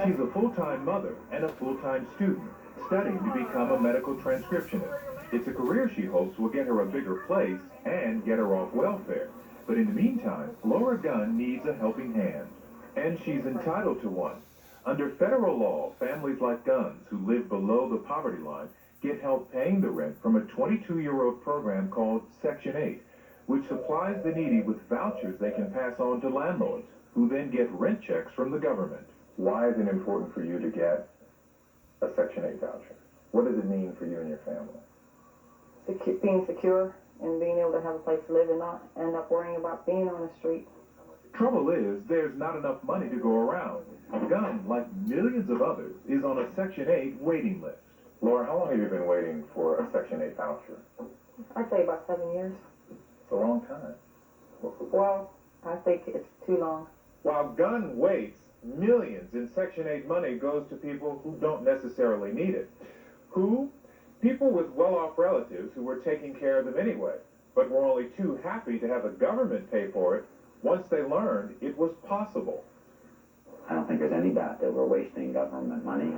She's a full-time mother and a full-time student, studying to become a medical transcriptionist. It's a career she hopes will get her a bigger place and get her off welfare. But in the meantime, Laura Gunn needs a helping hand. And she's entitled to one. Under federal law, families like Gunn's who live below the poverty line get help paying the rent from a 22-year-old program called Section 8, which supplies the needy with vouchers they can pass on to landlords, who then get rent checks from the government. Why is it important for you to get a Section 8 voucher? What does it mean for you and your family? Being secure and being able to have a place to live and not end up worrying about being on the street. Trouble is, there's not enough money to go around. Gunn, like millions of others, is on a Section 8 waiting list. Laura, how long have you been waiting for a Section 8 voucher? I'd say about 7 years. It's a long time. Well, I think it's too long. While Gunn waits, millions in Section 8 money goes to people who don't necessarily need it. Who? People with well-off relatives who were taking care of them anyway, but were only too happy to have the government pay for it once they learned it was possible. I don't think there's any doubt that we're wasting government money.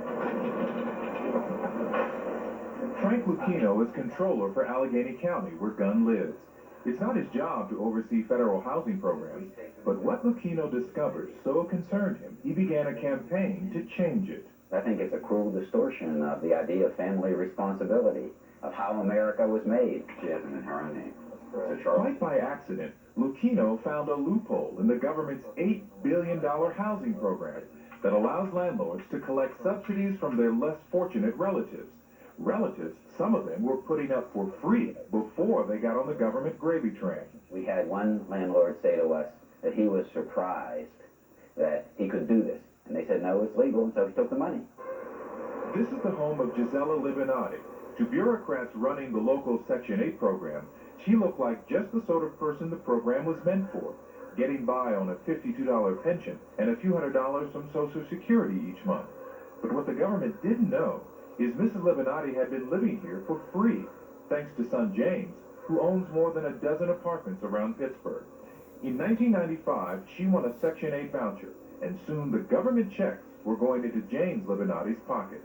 Frank Lucchino is controller for Allegheny County, where Gunn lives. It's not his job to oversee federal housing programs, but what Lucchino discovered so concerned him, he began a campaign to change it. I think it's a cruel distortion of the idea of family responsibility, of how America was made. She has it in her own name. Quite by accident, Lucchino found a loophole in the government's $8 billion housing program that allows landlords to collect subsidies from their less fortunate relatives. Relatives, some of them were putting up for free before they got on the government gravy train. We had one landlord say to us that he was surprised that he could do this. And they said, no, it's legal, and so he took the money. This is the home of Gisela Libinati. To bureaucrats running the local Section 8 program, she looked like just the sort of person the program was meant for, getting by on a $52 pension and a few $100s from Social Security each month. But what the government didn't know is Mrs. Libinati had been living here for free, thanks to son James, who owns more than a dozen apartments around Pittsburgh. In 1995, she won a Section 8 voucher, and soon the government checks were going into James Libinati's pocket.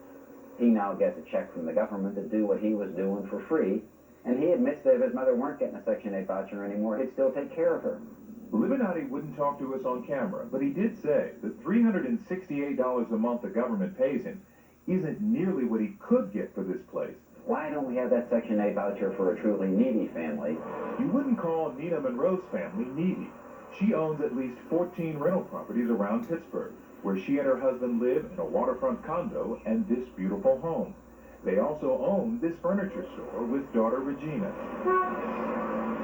He now gets a check from the government to do what he was doing for free, and he admits that if his mother weren't getting a Section 8 voucher anymore, he'd still take care of her. Libinati wouldn't talk to us on camera, but he did say that $368 a month the government pays him isn't nearly what he could get for this place. Why don't we have that Section 8 voucher for a truly needy family? You wouldn't call Nina Monroe's family needy. She owns at least 14 rental properties around Pittsburgh, where she and her husband live in a waterfront condo and this beautiful home. They also own this furniture store with daughter Regina.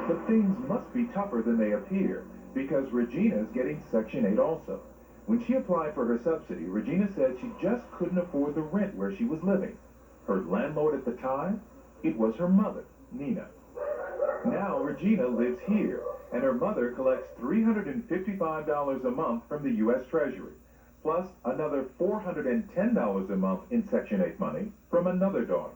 But things must be tougher than they appear, because Regina's getting Section 8 also. When she applied for her subsidy, Regina said she just couldn't afford the rent where she was living. Her landlord at the time? It was her mother, Nina. Now Regina lives here, and her mother collects $355 a month from the U.S. Treasury, plus another $410 a month in Section 8 money from another daughter.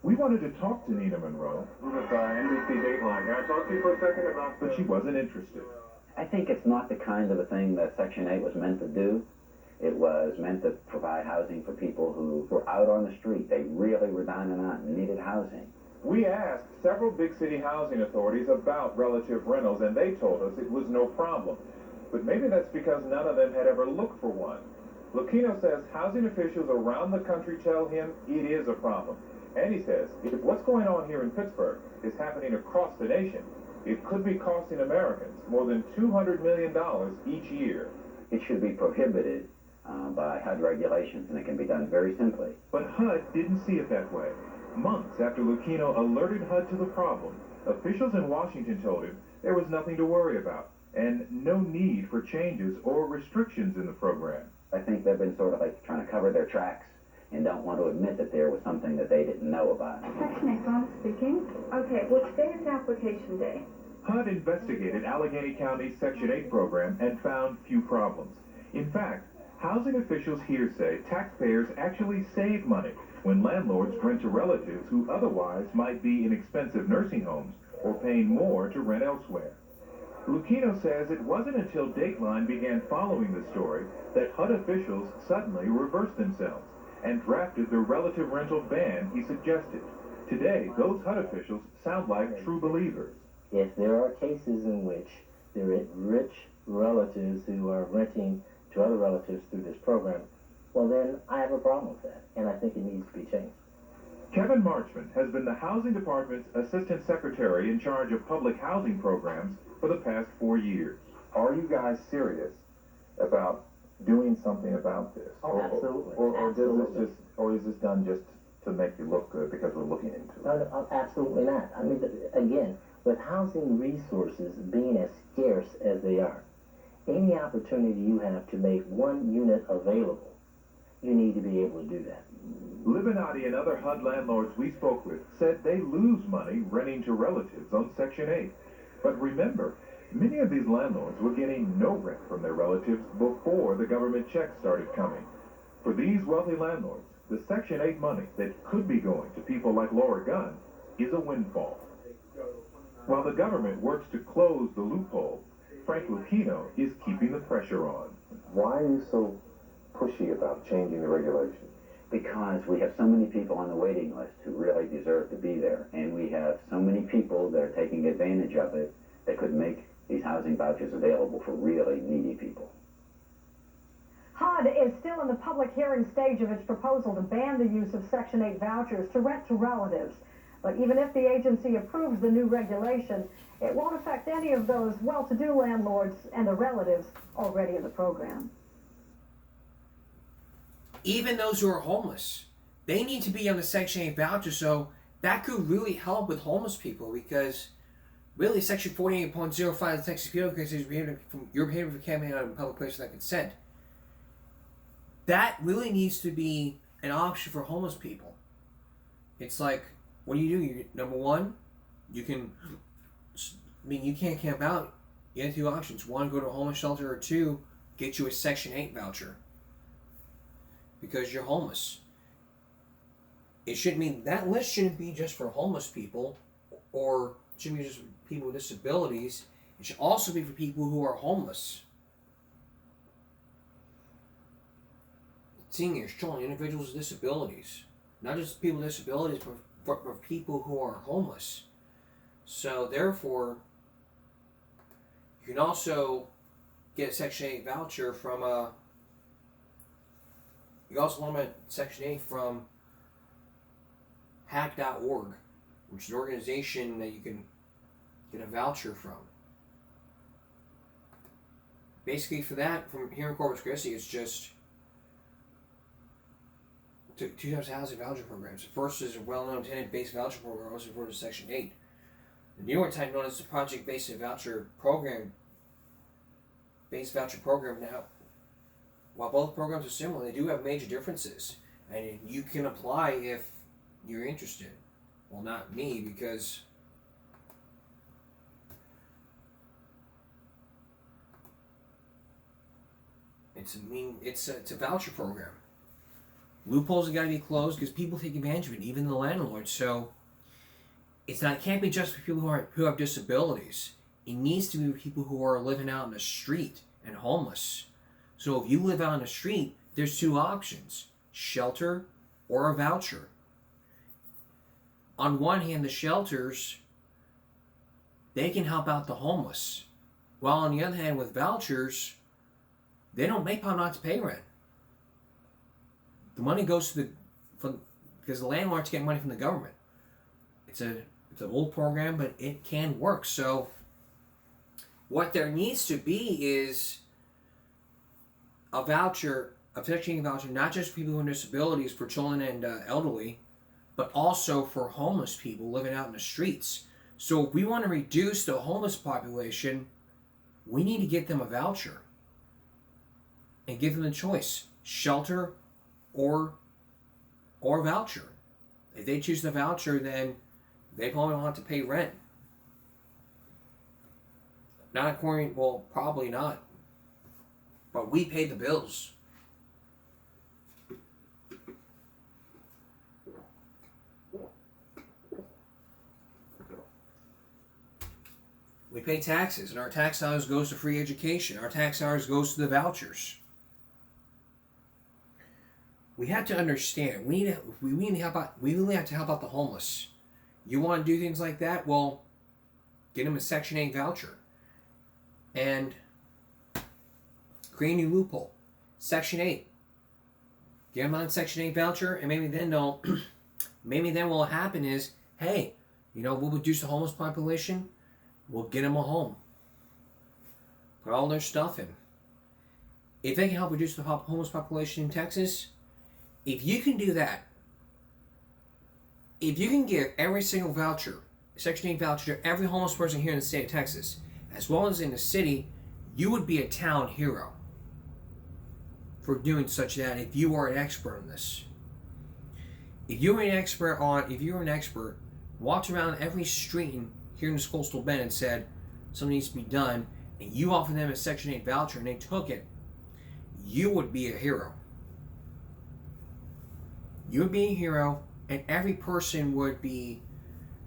We wanted to talk to Nina Monroe. With NBC Dateline. Can I talk to you for a second about this? But she wasn't interested. I think it's not the kind of a thing that Section 8 was meant to do. It was meant to provide housing for people who were out on the street. They really were down and out and needed housing. We asked several big city housing authorities about relative rentals, and they told us it was no problem. But maybe that's because none of them had ever looked for one. Lucchino says housing officials around the country tell him it is a problem. And he says if what's going on here in Pittsburgh is happening across the nation, it could be costing Americans more than $200 million each year. It should be prohibited by HUD regulations, and it can be done very simply. But HUD didn't see it that way. Months after Lucchino alerted HUD to the problem, officials in Washington told him there was nothing to worry about and no need for changes or restrictions in the program. I think they've been sort of like trying to cover their tracks and don't want to admit that there was something that they didn't know about. Section 8, Tom speaking. Okay, well, today is application day. HUD investigated Allegheny County's Section 8 program and found few problems. In fact, housing officials here say taxpayers actually save money when landlords rent to relatives who otherwise might be in expensive nursing homes or paying more to rent elsewhere. Lucchino says it wasn't until Dateline began following the story that HUD officials suddenly reversed themselves and drafted the relative rental ban he suggested. Today, those HUD officials sound like true believers. If there are cases in which there are rich relatives who are renting to other relatives through this program, well then I have a problem with that, and I think it needs to be changed. Kevin Marchman has been the Housing Department's Assistant Secretary in charge of public housing programs for the past 4 years. Are you guys serious about doing something about this? Oh, absolutely. Or is this done just to make you look good because we're looking into it? No, absolutely not. I mean, again, with housing resources being as scarce as they are, any opportunity you have to make one unit available, you need to be able to do that. Libanati and other HUD landlords we spoke with said they lose money renting to relatives on Section 8. But remember, many of these landlords were getting no rent from their relatives before the government checks started coming. For these wealthy landlords, the Section 8 money that could be going to people like Laura Gunn is a windfall. While the government works to close the loophole, Frank Lucchino is keeping the pressure on. Why are you so pushy about changing the regulations? Because we have so many people on the waiting list who really deserve to be there, and we have so many people that are taking advantage of it that could make these housing vouchers available for really needy people. HUD is still in the public hearing stage of its proposal to ban the use of Section 8 vouchers to rent to relatives. But even if the agency approves the new regulation, it won't affect any of those well-to-do landlords and their relatives already in the program. Even those who are homeless, they need to be on the Section 8 voucher, so that could really help with homeless people, because really Section 48.05 of the Texas Penal Code says your behavior for camping out in public places without consent. That really needs to be an option for homeless people. It's like, what do? Number one, you can't camp out. You have two options. One, go to a homeless shelter, or two, get you a Section 8 voucher. Because you're homeless. It shouldn't mean that list shouldn't be just for homeless people, or it shouldn't be just for people with disabilities. It should also be for people who are homeless. Seniors, children, individuals with disabilities. Not just people with disabilities, but for people who are homeless. So therefore, you can also get a Section 8 voucher from a. You also limit Section 8 from hack.org, which is an organization that you can get a voucher from. Basically, for that, from here in Corpus Christi, it's just two types of housing voucher programs. The first is a well-known tenant-based voucher program, also referred to Section 8. The newer type, known as the project-based voucher program, now. While both programs are similar, they do have major differences, and you can apply if you're interested. Well, not me, because it's a voucher program. Loopholes have got to be closed because people take advantage of it, even the landlords. So it can't be just for people who have disabilities. It needs to be for people who are living out in the street and homeless. So if you live out on the street, there's two options: shelter or a voucher. on one hand, the shelters, they can help out the homeless. While on the other hand, with vouchers, they don't make people not to pay rent. The money goes to because the landlords get money from the government. It's an old program, but it can work. So what there needs to be is a voucher, a Section 8 voucher, not just for people with disabilities, for children and elderly, but also for homeless people living out in the streets. So if we want to reduce the homeless population, we need to get them a voucher and give them a choice, shelter or voucher. If they choose the voucher, then they probably don't have to pay rent. Not according, well, probably not. But we pay the bills. We pay taxes, and our tax dollars goes to free education. Our tax dollars goes to the vouchers. We have to understand. We really have to help out the homeless. You want to do things like that? Well, get them a Section 8 voucher, and create a new loophole. Section 8. Get them on Section 8 voucher, and maybe then what will happen is, hey, we'll reduce the homeless population. We'll get them a home. Put all their stuff in. If they can help reduce the homeless population in Texas, if you can do that, if you can give every single voucher, Section 8 voucher, to every homeless person here in the state of Texas, as well as in the city, you would be a town hero for doing such that if you are an expert on this. If you're an expert, walked around every street here in this coastal bend and said something needs to be done, and you offered them a Section 8 voucher and they took it, you would be a hero. You would be a hero, and every person would be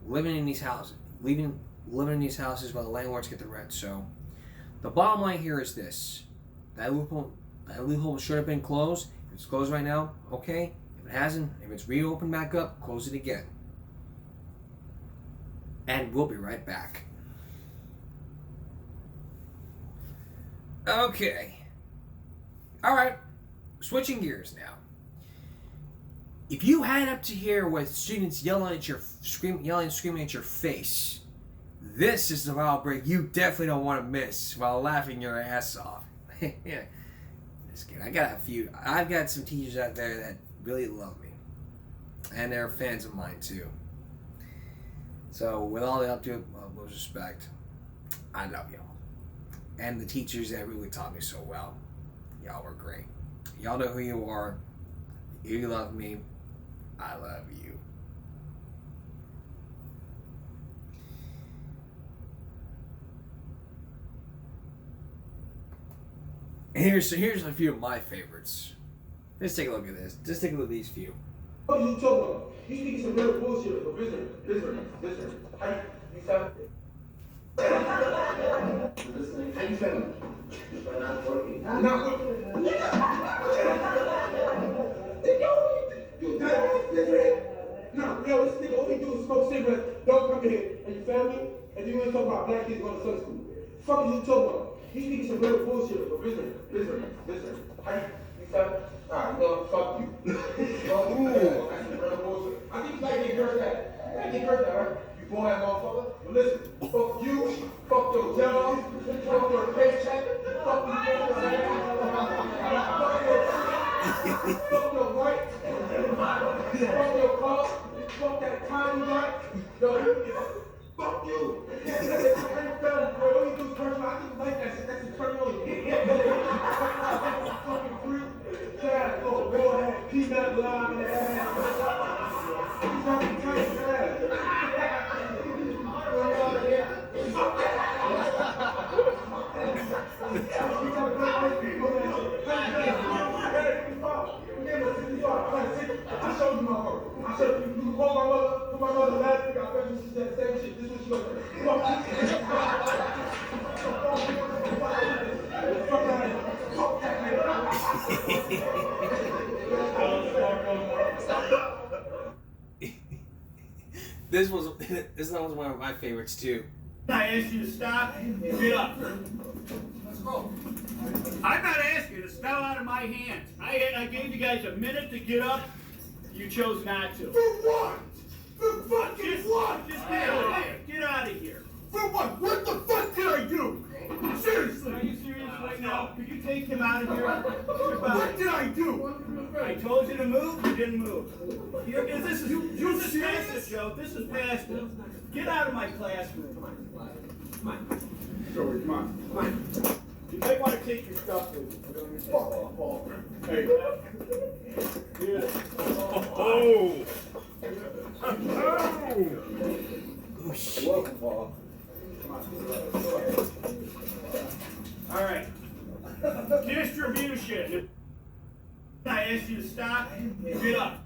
living in these houses, living in these houses while the landlords get the rent. So the bottom line here is this: that loophole should have been closed. If it's closed right now, okay. If it hasn't, if it's reopened back up, close it again. And we'll be right back. Okay. Alright. Switching gears now. If you had up to here with students yelling, screaming at your face, this is the wild break you definitely don't want to miss while laughing your ass off. Yeah. Just kidding. I've got some teachers out there that really love me. And they're fans of mine too. So, with all the utmost respect, I love y'all. And the teachers that really taught me so well. Y'all were great. Y'all know who you are. You love me. I love you. And here's a few of my favorites. Let's take a look at this. Just take a look at these few. What are you talking about? You speaking some real bullshit for visitor. How you sound? Listening. How you feeling? Not working. Not working. You done? No, yo, this nigga all he do is smoke cigarettes. Don't come here. And you family? And you ain't talking about black kids going to Sunday school. Fuck is you talking about? You speaking some real bullshit for visitor. How you sound? Alright, well, fuck you. I think you like getting cursed at. You like getting cursed at, right? You born that motherfucker? But listen, fuck you, fuck your job, fuck your paycheck, fuck your fuck your wife, fuck your car, fuck that time you got. Yo, fuck you. I ain't found, bro. All you do is personal. I think you like that shit. That's a turn on you. Fucking freak. Go ahead, peanut lime in the ass. He's fucking tight ass. I showed you my work. I showed you called my mother last week. I bet you she said the same shit. This is what she goes. This one's one of my favorites too. I asked you to stop and get up. Let's go. I'm not asking you to step out of my hands. I gave you guys a minute to get up. You chose not to. For what? For fucking what? Just get out of here. Get out of here. For what? What the fuck did I do? Seriously. Are you serious right now? Could you take him out of here? What did I do? I told you to move. You didn't move. This is past it, Joe. This is past it. Get out of my classroom. Come on. Joey, come on. Come on. You might want to take your stuff with you. Fall. Hey. Yeah. Oh. Welcome, Paul. All right. Distribution. I asked you to stop and get up.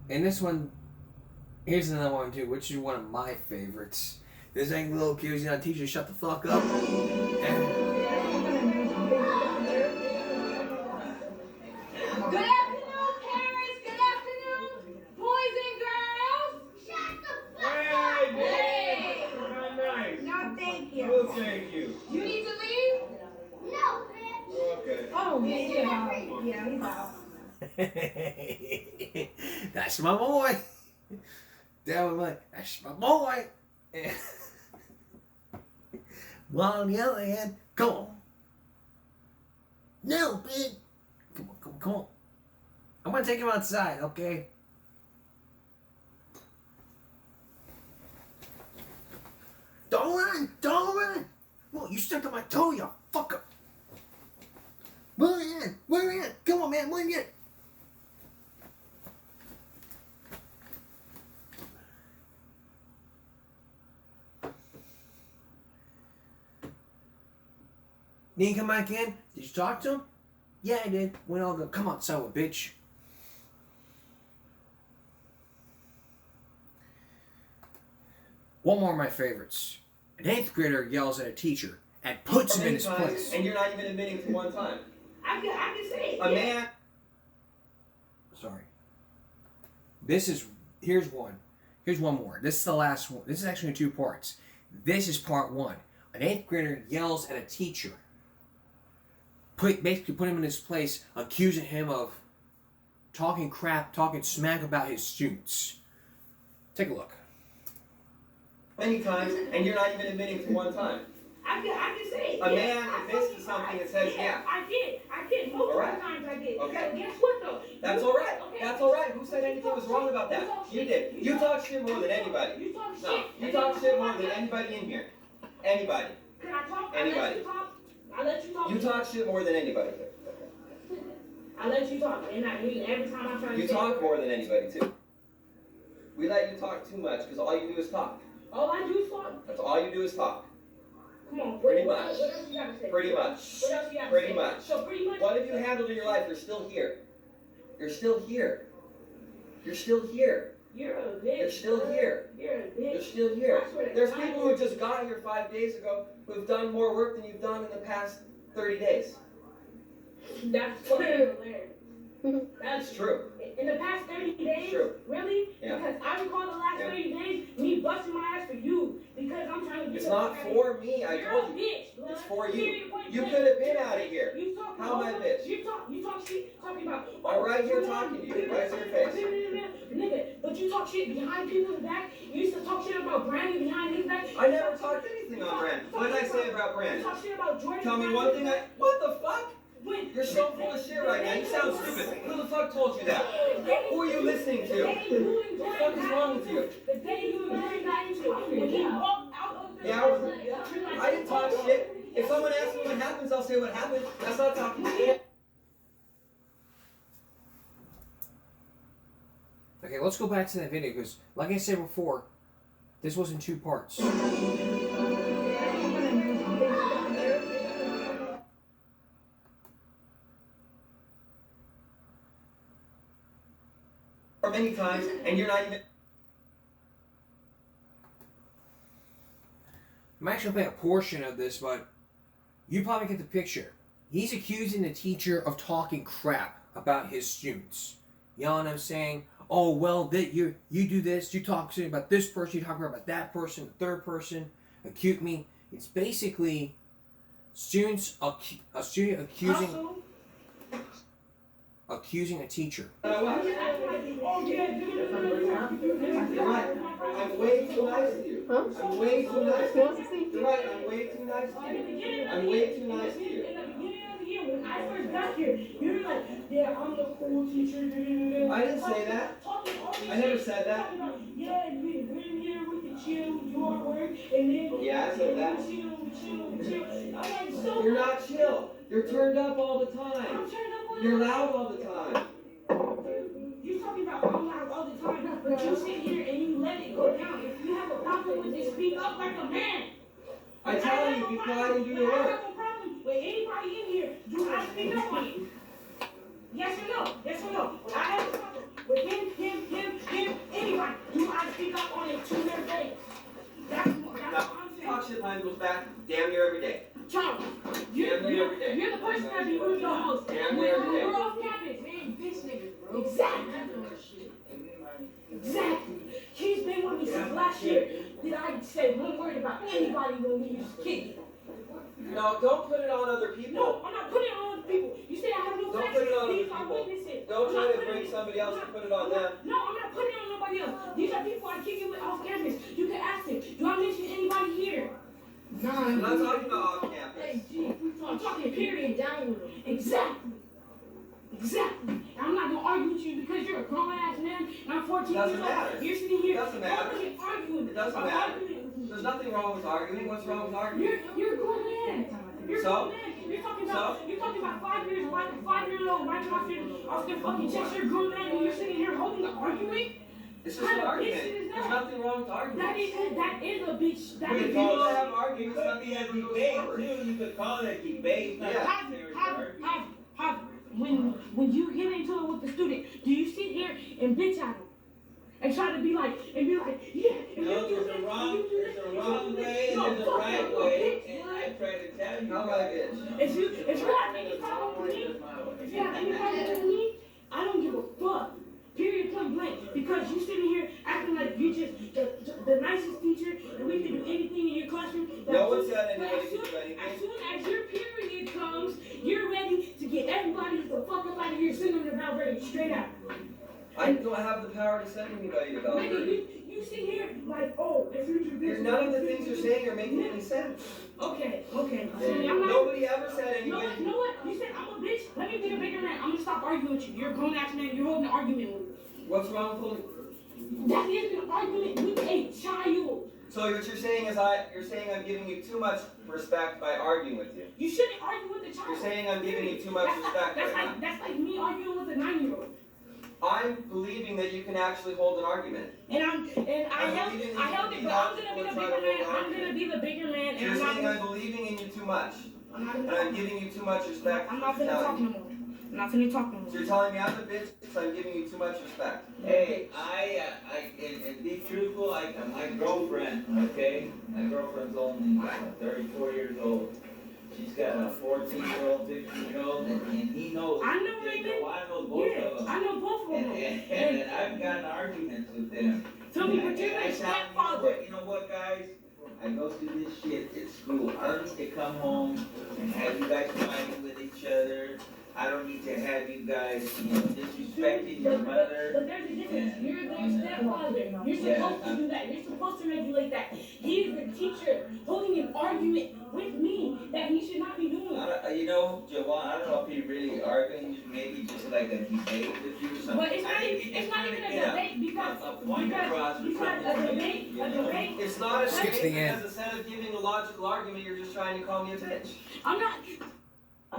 And this one, here's another one too, which is one of my favorites. This angry little kid who's gonna teach you to shut the fuck up. Good afternoon, parents. Good afternoon, boys and girls. Shut the fuck up. Hey, nice. No, thank you. Oh, thank you. You need to leave? No, bitch. Okay. Oh, yeah, he's out. That's my boy. Dad was like, that's my boy. While on the other hand, come on. No, bitch. Come on. I'm gonna take him outside, okay? Don't run! Well, you stepped on my toe, you fucker. Where in? Come on, man, where in? Need to come back in? Did you talk to him? Yeah, I did. Went all go, come on, son of a bitch. One more of my favorites. An 8th grader yells at a teacher and puts him in his place. And you're not even admitting to one time. I can say it. A man. Sorry. Here's one. Here's one more. This is the last one. This is actually in 2 parts. This is part 1. An 8th grader yells at a teacher. Basically put him in his place, accusing him of talking crap, talking smack about his students. Take a look. Many times, and you're not even admitting to one time. I can say it. A man admits to something and says, yeah. I did. Multiple times I did. Okay. So guess what though? That's all right. That's all right. Who said anything was wrong about that? You did. You talk shit more than anybody. You talk shit. No, you talk shit more than anybody in here. Anybody. Can I talk? Anybody. I let you talk. You talk shit more than anybody. I let you talk, and every time I try to. You talk more than anybody too. We let you talk too much because all you do is talk. All I do is talk. That's all you do is talk. Come on. Pretty much. What else you gotta say? Pretty much. What else you gotta say? Pretty much. So pretty much. What have you handled in your life? You're still here. You're still here. You're still here. You're a bitch. You're still here. You're a bitch. You're still here. I swear to There's God. people who just got here 5 days ago who've done more work than you've done in the past 30 days. That's fucking hilarious. That's true. In the past 30 days? True. Really? Yeah. Because I recall the last 30 days, me busting my ass for you. Because I'm trying to get It's the not fuck out for of me, I You're told a you. bitch, blood. It's for you. Period, point You blank. could have been out of here. You talk, How am I a bitch? You talk shit talking about. I'm right here talking to you, right to your face. Nigga, but you talk shit behind people's back. You used to talk shit about Brandon behind his back. I never talked anything on Brand. What did I say about Brand? You talk shit about Jordan. Tell me behind one his thing back. What the fuck? You're so full of shit right now. You sound stupid. Who the fuck told you that? Who are you listening to? What the fuck is wrong with you? The day you and Jordan got into it, when he walked out of the Yeah, I didn't talk shit. If someone asks me what happens, I'll say what happened. That's not talking shit. Okay, let's go back to that video because, like I said before, this was in 2 parts. Or many times, and you're not even. I'm actually playing a portion of this, but you probably get the picture. He's accusing the teacher of talking crap about his students. You know what I'm saying? oh well, that you do this, you talk about this person, you talk about that person, the third person, acute me. It's basically student accusing a teacher. You're right. I'm way too nice to you. I'm way too nice to you. You're right. I'm way too nice to you. I'm way too nice to you. When I first got here, you were like, yeah, I'm the cool teacher. I didn't say that. I never said that. Yeah, we're in here with the chill, your work, and then Yeah, I said that. chill. I'm like, so You're not chill. You're turned up all the time. I'm turned up all You're loud all the time. You're talking about I'm loud all the time, but you sit here and you let it go down. If you have a problem with it, speak up like a man. I tell you, be quiet and do your I work. have a problem with anybody in here. Do I speak up on it? Yes or no? Yes or no? I have a problem with him, anybody. Do I speak up on it to their face? That's what I'm saying. Talk shit line goes back damn near every day. Charles, you're the person that be rude the most. Damn When near every day. we're off campus, man, bitch niggas, bro. Exactly. He's been with me since last year. Did I say one word about anybody when we used to kick? No, don't put it on other people. No, I'm not putting it on other people. You say I have no Don't facts. put it on other These are people. witnesses. Don't I'm try not to putting bring it- somebody else and put it on them. No, I'm not putting it on nobody else. These are people I kick it with off campus. You can ask them. Do I mention anybody here? No. I'm not talking about off campus. Hey, G, I'm talking period down with them. Exactly. I'm not gonna argue with you because you're a grown ass man and I'm 14 years Doesn't old. matter. You're sitting here. Doesn't matter. Arguing. It doesn't I'm matter. arguing. There's nothing wrong with arguing. What's wrong with arguing? You're a grown man. You're a So? grown man. You're talking about 5 years, 5-year-old wiping off their fucking chest. You're a grown man and you're sitting here holding the argument. It's just an argument. There's nothing wrong with arguing. That is a bitch. That We is can call it have arguments. That means that we go forward. You could call it debate. When you get into it with the student, do you sit here and bitch at him and try to be like, yeah. No, there's a wrong way and there's a right way, and I try to tell you. How am I a bitch? If you have any problem with me, I don't give a fuck. Period, point blank. Because you sitting here acting like you're just the nicest teacher and we can do anything in your classroom. No one said anybody can do anything. As soon as your period comes, you're ready to get everybody the fuck up out of here, send them to Valverde, straight out. I don't have the power to send anybody to Valverde. Nigga, you sit here like, oh, if you do this. None of the things you're saying are making any sense. Okay. Nobody ever said anybody. You know what? You said I'm a bitch. Let me be a bigger man. I'm gonna stop arguing with you. You're a grown ass man. You're holding an argument with me. What's wrong with holding? That is an argument with a child. So what you're saying is you're saying I'm giving you too much respect by arguing with you. You shouldn't argue with a child. You're saying I'm giving you too much respect right now. That's like me arguing with a 9-year-old. I'm believing that you can actually hold an argument. And I held it, but I'm gonna be the bigger man. I'm gonna be the bigger man. And You're I'm not saying gonna. I'm believing in you too much. And I'm giving you too much respect. I'm not gonna talk no more. I'm not gonna talk no more. So you're telling me I'm a bitch because I'm giving you too much respect. Hey, and be truthful, my girlfriend, okay? My girlfriend's only 34 years old. She's got a 14-year-old, 15-year-old, and he knows. I know Raymond. I know both of them. I know both of them. And I've gotten arguments with them. Tell me, but you're my stepfather. You know what, guys? I go through this shit at school. I don't need to come home and have you guys fighting with each other. I don't need to have you guys, disrespecting your mother. But there's a difference. You're their stepfather. You're supposed to do that. You're supposed to regulate that. He's the teacher holding an argument with me that he should not be doing. Jawan, I don't know if he really arguing, maybe just like a debate with you or something. But it's not even a debate because a debate. It's not a Skip debate the end. because instead of giving a logical argument, you're just trying to call me a bitch. I'm not.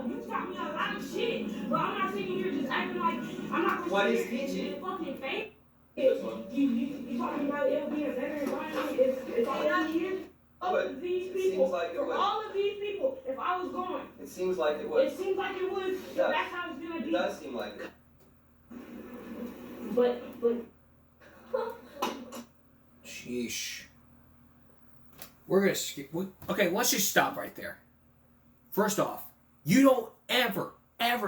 You taught me a lot of shit, but I'm not sitting here just acting like I'm not. What is teaching? Fucking fake. You talking about it being a better environment? It's all out here. All of these people. For all of these people, if I was gone. It seems like it would. It seems like it would. It does. That's how it's gonna be. It does seem like it. But. Sheesh. We're gonna skip. Okay, let's just stop right there. First off, you don't ever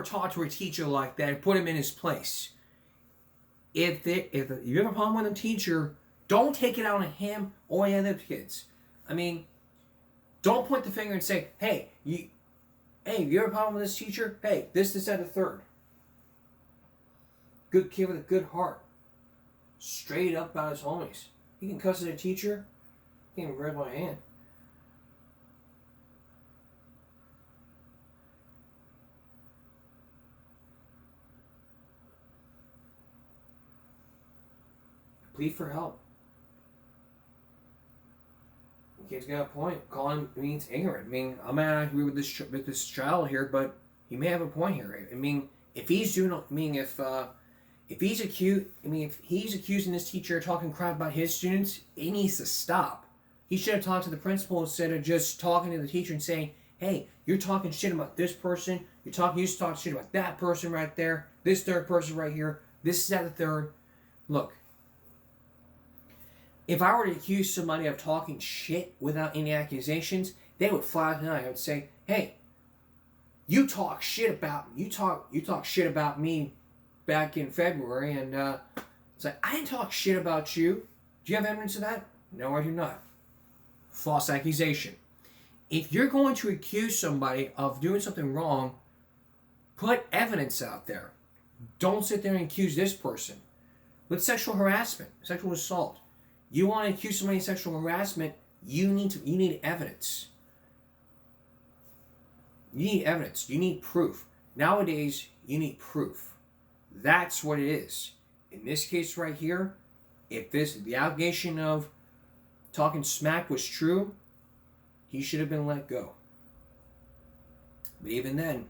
talk to a teacher like that and put him in his place. if you have a problem with a teacher, don't take it out on him or any other kids. I mean, don't point the finger and say, hey, you have a problem with this teacher? Hey, this, that, the third. Good kid with a good heart. Straight up about his homies. He can cuss at a teacher. He can grab my hand. Plead for help. The kid's got a point. Calling means ignorant. I mean, I may not agree with this child here, but he may have a point here. I mean, if he's doing, if he's accusing this teacher of talking crap about his students, it needs to stop. He should have talked to the principal instead of just talking to the teacher and saying, hey, you're talking shit about this person. You used to talk shit about that person right there. This third person right here. This is that the third. Look. If I were to accuse somebody of talking shit without any accusations, they would fly out tonight. I would say, hey, you talk shit about me back in February, and it's like, I didn't talk shit about you. Do you have evidence of that? No, I do not. False accusation. If you're going to accuse somebody of doing something wrong, put evidence out there. Don't sit there and accuse this person. With sexual harassment, sexual assault, you want to accuse somebody of sexual harassment, you need evidence. You need evidence. You need proof. Nowadays, you need proof. That's what it is. In this case right here, if the allegation of talking smack was true, he should have been let go. But even then,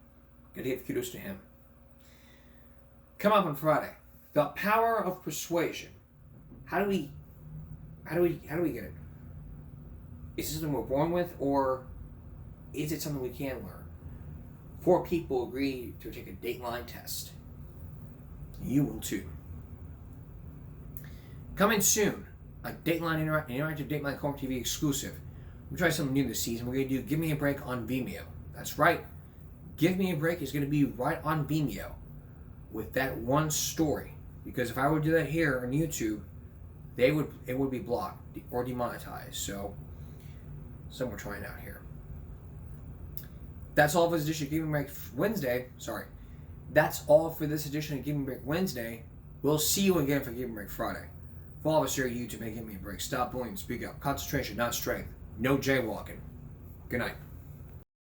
gotta give kudos to him. Come up on Friday. The power of persuasion. How do we get it? Is it something we're born with, or is it something we can learn? 4 people agree to take a Dateline test. You will too. Coming soon, a Dateline interactive Dateline Corp TV exclusive. We're trying something new this season. We're going to do Give Me a Break on Vimeo. That's right. Give Me a Break is going to be right on Vimeo with that one story. Because if I would do that here on YouTube, it would be blocked or demonetized. So, something we're trying out here. That's all for this edition of Give Me a Break Wednesday. Sorry. That's all for this edition of Give Me a Break Wednesday. We'll see you again for Give Me a Break Friday. For all of us here at YouTube, Give Me a Break. Stop bullying, speak up. Concentration, not strength. No jaywalking. Good night.